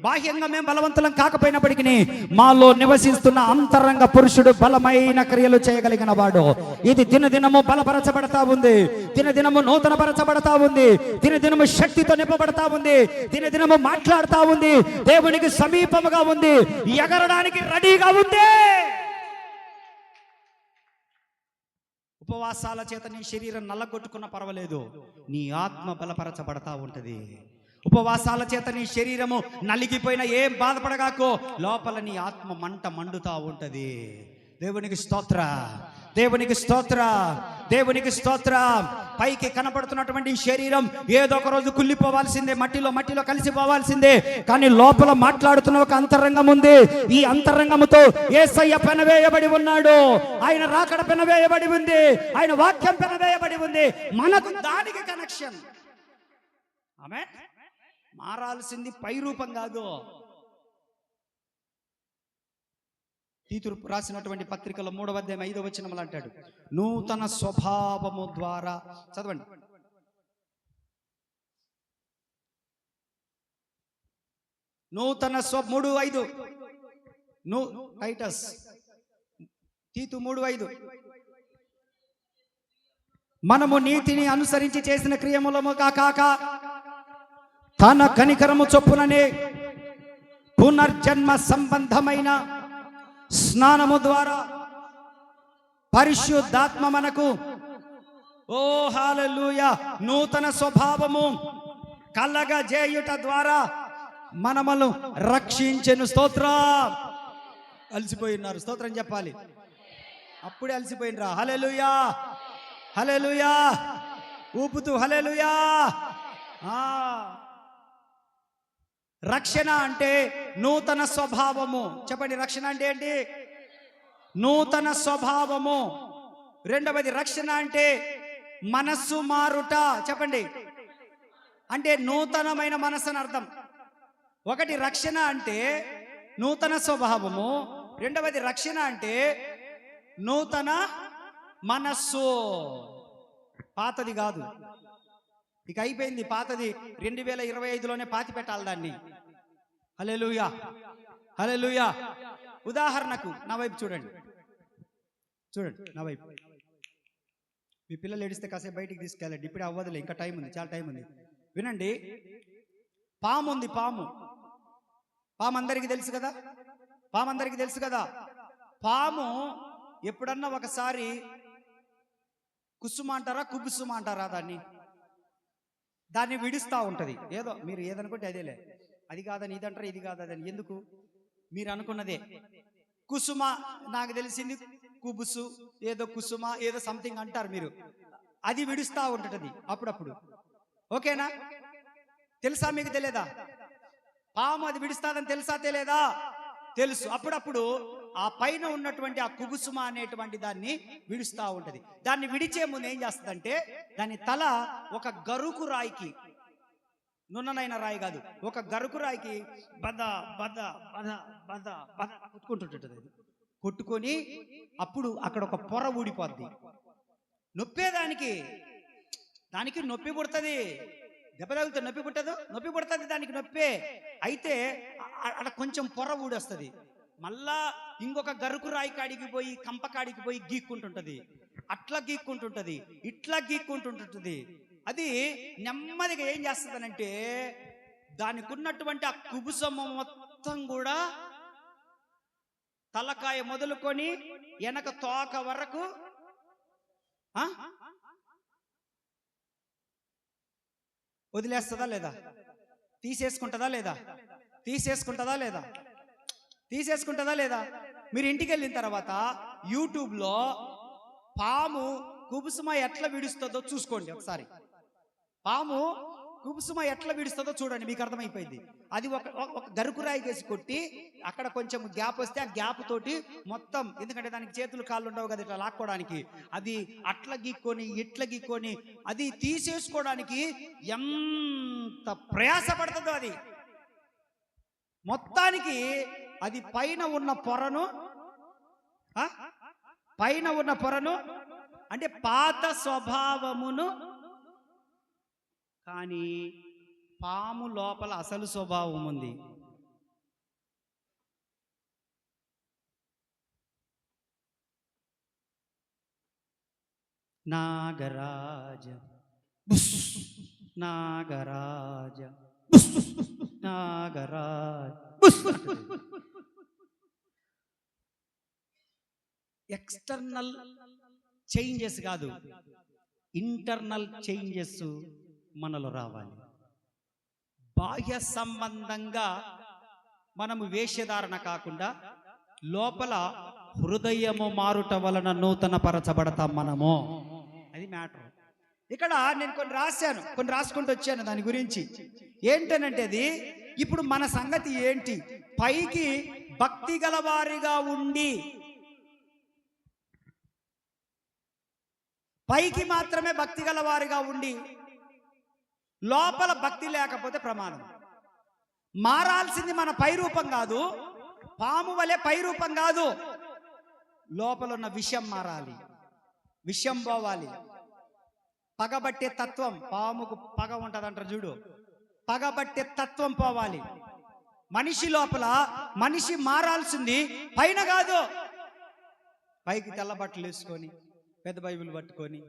బాహ్యంగా మేము బలవంతులం కాకపోయినప్పటికీ, మాలో నివసిస్తున్న అంతరంగ పురుషుడు బలమైన క్రియలు చేయగలిగిన వాడు. ఇది దినదినము బలపరచబడతా ఉంది, దినదినము నూతనపరచబడతా ఉంది, దినదినము శక్తితో నింపబడతా ఉంది, దినదినము మాట్లాడుతా ఉంది, దేవునికి సమీపముగా ఉంది, ఎగరడానికి రెడీగా ఉంది. ఉపవాసాల చేత నీ శరీరం నల్లగొట్టుకున్న పర్వాలేదు, నీ ఆత్మ బలపరచబడతా ఉంటది. ఉపవాసాల చేత నీ శరీరము నలిగిపోయినా ఏం బాధపడగాకో, లోపల నీ ఆత్మ మంట మండుతా ఉంటది. దేవునికి స్తోత్ర, దేవునికి స్తోత్ర, దేవునికి స్తోత్ర. పైకి కనపడుతున్నటువంటి శరీరం ఏదో ఒక రోజు కుళ్ళిపోవాల్సిందే, మట్టిలో కలిసిపోవాల్సిందే. కానీ లోపల మాట్లాడుతున్న ఒక అంతరంగం ఉంది. ఈ అంతరంగముతో యేసయ్య పెనవేయబడి ఉన్నాడు, ఆయన రాకడ పెనవేయబడి ఉంది, ఆయన వాక్యం పెనవేయబడి ఉంది. మనకు దానికి కనెక్షన్. ఆమేన్. మారాల్సింది పై రూపం కాదు. తీతు రాసినటువంటి పత్రికలో 3వ అధ్యాయం 5వ వచనంలో అంటాడు, నూతన స్వభావము ద్వారా. చదవండి. నూతన 3:5 టైటస్, తీతు 3:5. మనము నీతిని అనుసరించి చేసిన క్రియములము కాక తన కనికరము చొప్పుననే పునర్జన్మ సంబంధమైన స్నానము ద్వారా పరిశుద్ధాత్మ మనకు, ఓ హల్లెలూయా, నూతన స్వభావము కలగజేయుట ద్వారా మనమను రక్షించెను. స్తోత్రం. అలసిపోయినారు, స్తోత్రం చెప్పాలి. అప్పుడే అలసిపోయినరా. హల్లెలూయా, హల్లెలూయా, ఊపుతూ హల్లెలూయా. రక్షణ అంటే నూతన స్వభావము. చెప్పండి, రక్షణ అంటే ఏంటి? నూతన స్వభావము. రెండవది రక్షణ అంటే మనస్సు మారుట. చెప్పండి, అంటే నూతనమైన మనస్సు అని అర్థం. ఒకటి రక్షణ అంటే నూతన స్వభావము, రెండవది రక్షణ అంటే నూతన మనస్సు. పాతది కాదు, ఇక అయిపోయింది. పాతది 2025లోనే పాతి పెట్టాలి దాన్ని. హల్లెలూయా, హల్లెలూయా. ఉదాహరణకు నా వైపు చూడండి, నా వైపు. మీ పిల్లలు ఏడిస్తే కాసేపు బయటికి తీసుకెళ్ళండి. ఇప్పుడే అవ్వదులే, ఇంకా టైం ఉంది, చాలా టైం ఉంది. వినండి, పాము ఉంది. పాము అందరికీ తెలుసు కదా, అందరికీ తెలుసు కదా. పాము ఎప్పుడన్నా ఒకసారి కుసుమ అంటారా, కుబుసుమ అంటారా, దాన్ని విడుస్తూ ఉంటుంది. ఏదో మీరు ఏదనుకుంటే అదేలే, అది కాదని ఇది అంటారా, ఇది కాదని. ఎందుకు? మీరు అనుకున్నదే. కుసుమ నాకు తెలిసింది, కుబుసు ఏదో కుసుమ ఏదో సంథింగ్ అంటారు మీరు. అది విడుస్తూ ఉంటుంటది అప్పుడప్పుడు. ఓకేనా? తెలుసా మీకు? తెలియదా? పాము అది విడుస్తాదని తెలుసా తెలియదా? తెలుసు. అప్పుడప్పుడు ఆ పైన ఉన్నటువంటి ఆ కుబుసుమ అనేటువంటి దాన్ని విడుస్తూ ఉంటది. దాన్ని విడిచే ముందు ఏం చేస్తుందంటే దాని తల ఒక గరుకు రాయికి, నున్ననైన రాయి కాదు, ఒక గరుకు రాయికి బద బద బద బద బద కొట్టుకుంటుంటుంది. కొట్టుకొని అప్పుడు అక్కడ ఒక పొర ఊడిపోద్ది. నొప్పేదానికి, దానికి నొప్పి పుడుతుంది. దెబ్బ తగిలితే నొప్పి పుట్టదు, నొప్పి పుడుతుంది, దానికి నొప్పే. అయితే అక్కడ కొంచెం పొర ఊడొస్తుంది. మళ్ళా ఇంకొక గరుకు రాయి కాడికి పోయి, కంప కాడికి పోయి గీక్కుంటుంటది. అట్లా గీక్కుంటుంటది, ఇట్లా గీక్కుంటుంటుంది. అది నెమ్మదిగా ఏం చేస్తుందనంటే దానికి ఉన్నటువంటి ఆ కుబుసము మొత్తం కూడా తలకాయ మొదలుకొని వెనక తోక వరకు వదిలేస్తుందా లేదా? తీసేసుకుంటుందా లేదా? తీసేసుకుంటుందా లేదా? మీరు ఇంటికి వెళ్ళిన తర్వాత యూట్యూబ్లో పాము కుబుసుమ ఎట్లా విడుస్తుందో చూసుకోండి ఒకసారి. పాము కుబుసుమ ఎట్లా విడుస్తుందో చూడండి, మీకు అర్థమైపోయింది. అది ఒక గరుకురాయి కేసి కొట్టి అక్కడ కొంచెం గ్యాప్ వస్తే ఆ గ్యాప్ తోటి మొత్తం, ఎందుకంటే దానికి చేతులు కాళ్ళు ఉండవు కదా ఇట్లా లాక్కోవడానికి, అది అట్లా గీక్కొని ఇట్లా గీక్కొని అది తీసేసుకోవడానికి ఎంత ప్రయాసపడుతుందో అది. మొత్తానికి అది పైన ఉన్న పొరను అంటే పాత స్వభావమును కానీ పాము లోపల అసలు స్వభావం ఉంది. నాగరాజ బుస్, నాగరాజ బుస్, నాగరాజ బుస్. ఎక్స్టర్నల్ చేంజెస్ కాదు, ఇంటర్నల్ చేంజెస్ మనలో రావాలి. బాహ్య సంబంధంగా మనము వేషధారణ కాకుండా లోపల హృదయము మారుట వలన నూతన పరచబడతాం మనము. అది మ్యాటర్. ఇక్కడ నేను కొన్ని రాసుకుంటూ వచ్చాను దాని గురించి. ఏంటనంటే అది ఇప్పుడు మన సంగతి ఏంటి? పైకి భక్తి గలవారిగా ఉండి, పైకి మాత్రమే భక్తి గలవారిగా ఉండి లోపల భక్తి లేకపోతే ప్రమాదం. మారాల్సింది మన పై రూపం కాదు, పాము వలె పై రూపం కాదు, లోపల ఉన్న విషయం మారాలి, విషయం పోవాలి. పగబట్టే తత్వం, పాముకు పగ ఉంటదంటారు చూడు, పగబట్టే తత్వం పోవాలి. మనిషి లోపల మనిషి మారాల్సింది పైన కాదు. పైకి తెల్ల బట్టలు వేసుకొని పెద్ద బైబిల్ పట్టుకొని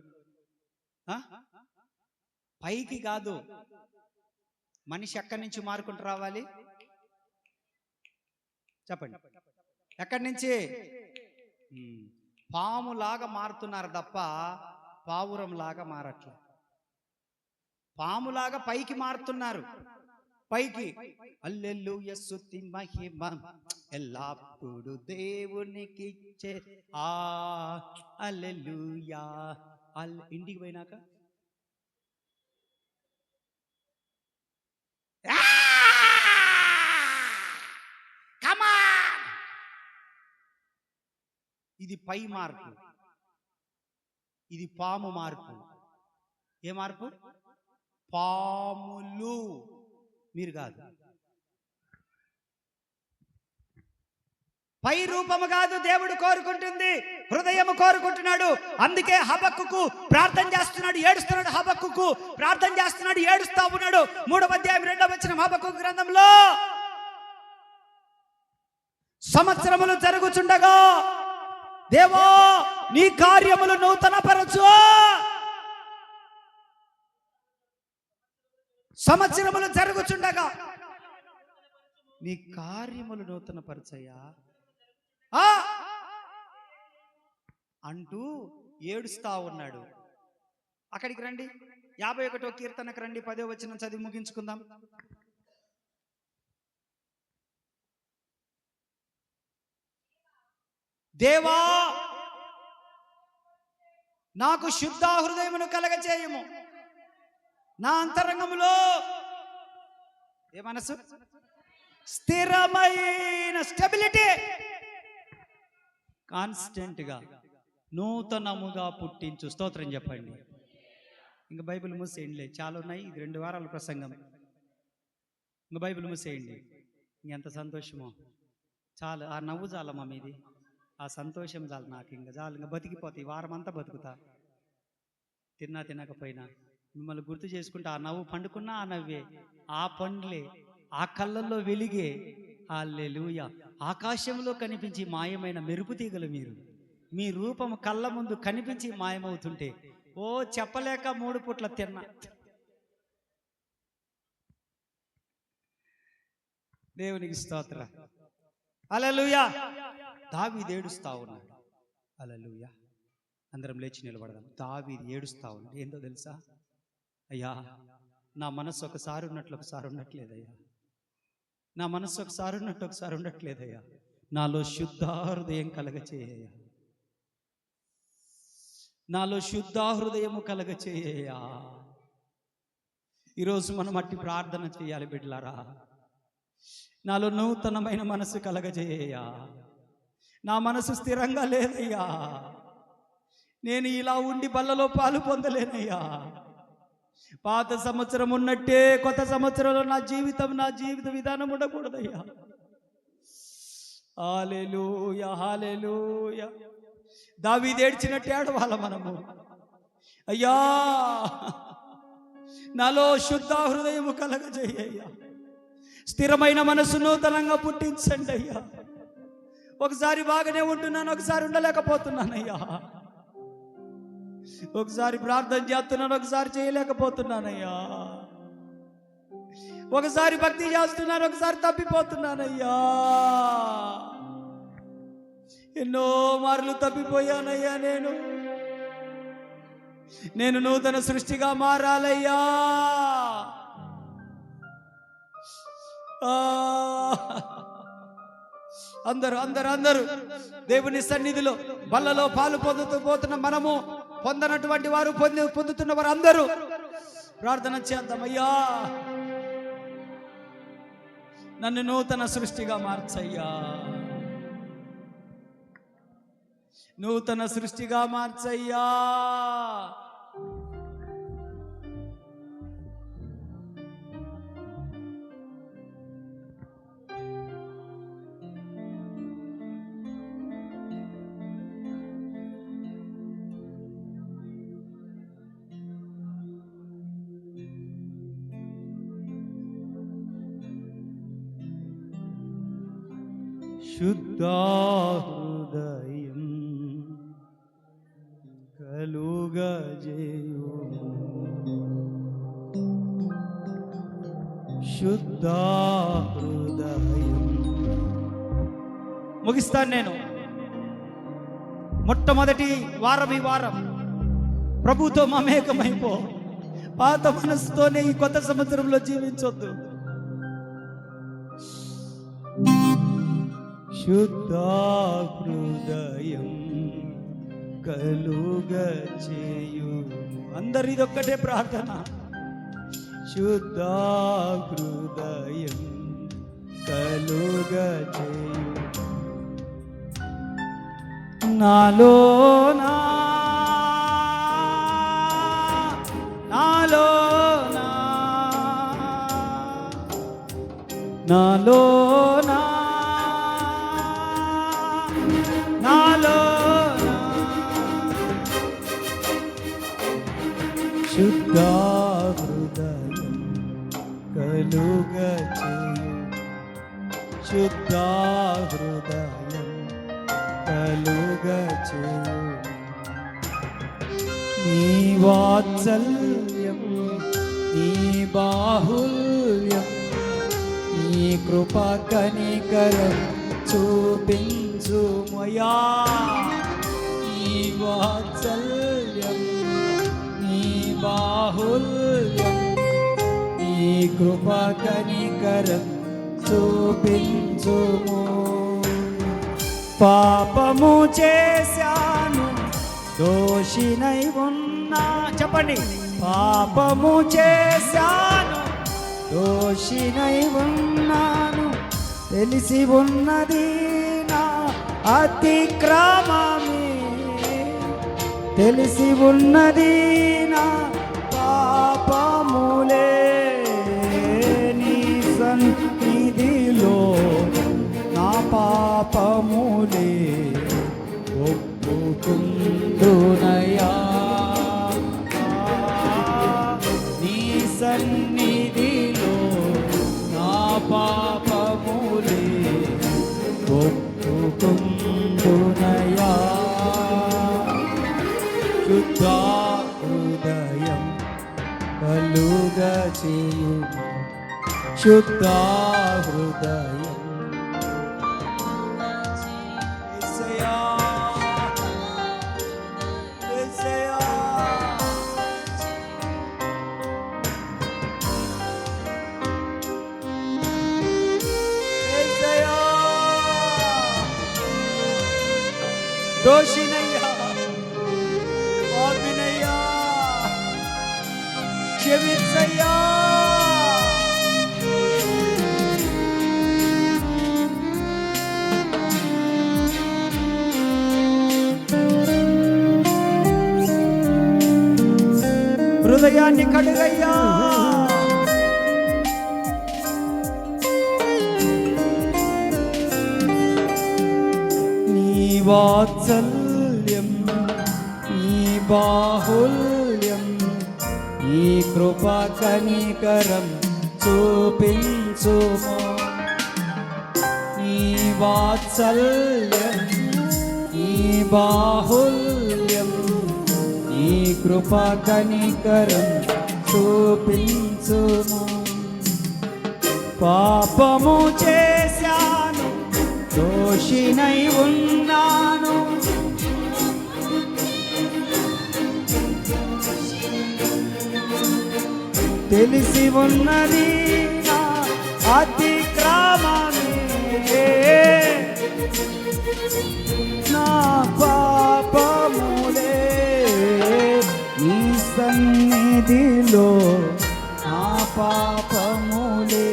పైకి కాదు. మనిషి ఎక్కడి నుంచి మారుకుంటూ రావాలి చెప్పండి? ఎక్కడి నుంచి? పాములాగా మారుతున్నారు తప్ప పావురంలాగా మారట్లే. పాములాగా పైకి మారుతున్నారు. పైకి హల్లెలూయా స్తుతి మహిమ ఎల్లప్పుడు దేవునికి ఇచ్చే హల్లెలూయా. ఇంటికి పోయినాక ఇది పై మార్పు, ఇది పాము మార్పు. ఏ మార్పు? పాములు, మీరు కాదు. పై రూపము కాదు దేవుడు కోరుకుంటుంది, హృదయము కోరుకుంటున్నాడు. అందుకే హబక్కుకు ప్రార్థన చేస్తున్నాడు, ఏడుస్తున్నాడు. హబక్కుకు ప్రార్థన చేస్తున్నాడు, ఏడుస్తా ఉన్నాడు. 3వ అధ్యాయం 2వ వచనం హబక్కుకు గ్రంథంలో, సంవత్సరములు జరుగుచుండగా దేవా నీ కార్యములు నూతన పరచు. సంవత్సరములు జరుగుచుండగా నీ కార్యములు నూతన పరచయ్యా అంటూ ఏడుస్తా ఉన్నాడు. అక్కడికి రండి, 51వ కీర్తనకు రండి, 10వ వచనం చదివి ముగించుకుందాం. దేవా నాకు శుద్ధ హృదయమును కలగచేయము, నా అంతరంగములో ఏ మనసు స్థిరమైన స్టెబిలిటీ, కాన్స్టెంట్ గా నూతనముగా పుట్టించు. స్తోత్రం చెప్పండి. ఇంకా బైబిల్ మూసేయండి, చాలా ఉన్నాయి. ఇది 2 వారాల ప్రసంగం. ఇంకా బైబిల్ మూసేయండి. ఇంకెంత సంతోషమో చాలు. ఆ నవ్వు చాలమ్మా మీది, ఆ సంతోషం చాలు నాకు. ఇంకా చాలు, ఇంకా బతికిపోతాయి. వారం అంతా బతుకుతా, తిన్నా తినకపోయినా మిమ్మల్ని గుర్తు చేసుకుంటే. ఆ నవ్వు పండుకున్నా ఆ నవ్వే, ఆ పండ్లే, ఆ కళ్ళల్లో వెలిగే. హల్లెలూయా. ఆకాశంలో కనిపించి మాయమైన మెరుపు తీగలు మీరు. మీ రూపం కళ్ళ ముందు కనిపించి మాయమవుతుంటే ఓ చెప్పలేక 3 పూట్ల తిన్నా. దేవునికి స్తోత్ర. హల్లెలూయా. దావీదు ఏడుస్తా ఉన్నాడు. హల్లెలూయా. అందరం లేచి నిలబడదాం. దావీదు ఏడుస్తా ఉన్నాడు. ఏందో తెలుసా? అయ్యా నా మనస్సు ఒకసారి ఉన్నట్లు ఒకసారి ఉండట్లేదయ్యా, నా మనస్సు ఒకసారి ఉన్నట్టు ఒకసారి ఉండట్లేదయ్యా. నాలో శుద్ధ హృదయం కలగచేయ్యా, నాలో శుద్ధ హృదయము కలగచేయ్యా. ఈరోజు మనం అట్టి ప్రార్థన చేయాలి బిడ్డలారా. నాలో నూతనమైన మనసు కలగజేయ్యా. నా మనసు స్థిరంగా లేదయ్యా. నేను ఇలా ఉండి బల్లలో పాలు పొందలేనయ్యా. పాత సంవత్సరం ఉన్నట్టే కొత్త సంవత్సరంలో నా జీవిత విధానం ఉండకూడదయ్యా. హల్లెలూయా, హల్లెలూయా. దావీదు ఏడ్చినట్టు ఏడవాల మనము. అయ్యా నాలో శుద్ధ హృదయము కలగజేయ్యా. స్థిరమైన మనసు నూతనంగా పుట్టించండి అయ్యా. ఒకసారి బాగానే ఉంటున్నాను, ఒకసారి ఉండలేకపోతున్నానయ్యా. ఒకసారి ప్రార్థన చేస్తున్నాను, ఒకసారి చేయలేకపోతున్నానయ్యా. ఒకసారి భక్తి చేస్తున్నాను, ఒకసారి తప్పిపోతున్నానయ్యా. ఎన్నో మార్లు తప్పిపోయానయ్యా. నేను నూతన సృష్టిగా మారాలయ్యా. అందరూ దేవుని సన్నిధిలో బల్లలో పాలు పొందుతూ పోతున్న మనము, పొందనటువంటి వారు పొందుతున్న వారు అందరూ ప్రార్థన చేద్దామయ్యా. నన్ను నూతన సృష్టిగా మార్చయ్యా. నూతన సృష్టిగా మార్చయ్యా. శుద్ధ హృదయం కలుగజేయు. శుద్ధ హృదయం. ముగిస్తాను నేను. మొట్టమొదటి వారం ఈ వారం ప్రభుతో మమేకమైపో. పాత మనసుతోనే ఈ కొత్త సంవత్సరంలో జీవించొద్దు. శుద్ధ హృదయం కలుగజేయు. అందరు ఇదొక్కటే ప్రార్థన. శుద్ధ హృదయం కలుగజేయు. నాలోనా శుద్ధ హృదయం కలుగజేయు. శుద్ధ హృదయం కలుగజేయు. నీ వాత్సల్యం, నీ బాహుల్యం, నీ కృప కనికరం చూపించుమయా. నీ వాత్సల్యం, నీ బాహుల్యం, నీ కృప కనికరం చూపించుము. పాపము చేశాను, దోషినై ఉన్నా. చెప్పండి. పాపము చేశాను, దోషినై ఉన్నాను. తెలిసి ఉన్నది నా అతిక్రమమే, తెలిసి ఉన్నది నా పాపములే. నీ సన్నిధిలో నా పాపములే ఒప్పుకుందునయా. నీ సన్నిధిలో నా పాపములే ఒప్పుకుందునయా. శుద్ధ హృదయం కలుగజేయు. శుద్ధ హృదయం. దోషినయ్యా, పాపినయ్యా, క్షమించయ్యా. హృదయాన్ని కడుగయ్యా. వాత్సల్యం, నీ బాహుల్యం, నీ కృప కనికరం చూపించుము, నీ వాత్సల్యం నీ బాహుల్యం, నీ కృప కనికరం చూపించుము. పాపము చేశాను, దోషినై ఉన్నాను, తెలిసి ఉన్నది నా అతిక్రమమే, నా పాపములే నీ సన్నిధిలో, నా పాపములే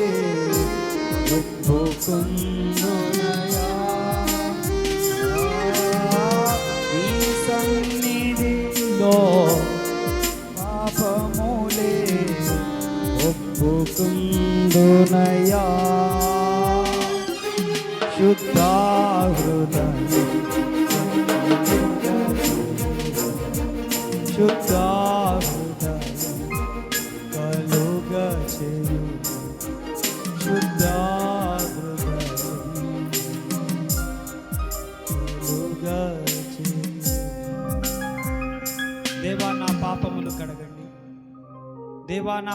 ఒప్పుకుందునయా, నీ సన్నిధిలో పాపములే ఒప్పుకుందునయా. శుద్ధ హృదయం, శుద్ధ హృదయం కలుగచేయు, శుద్ధ హృదయం కలుగచేయు. దేవా నా పాపములు కడగండి, దేవా నా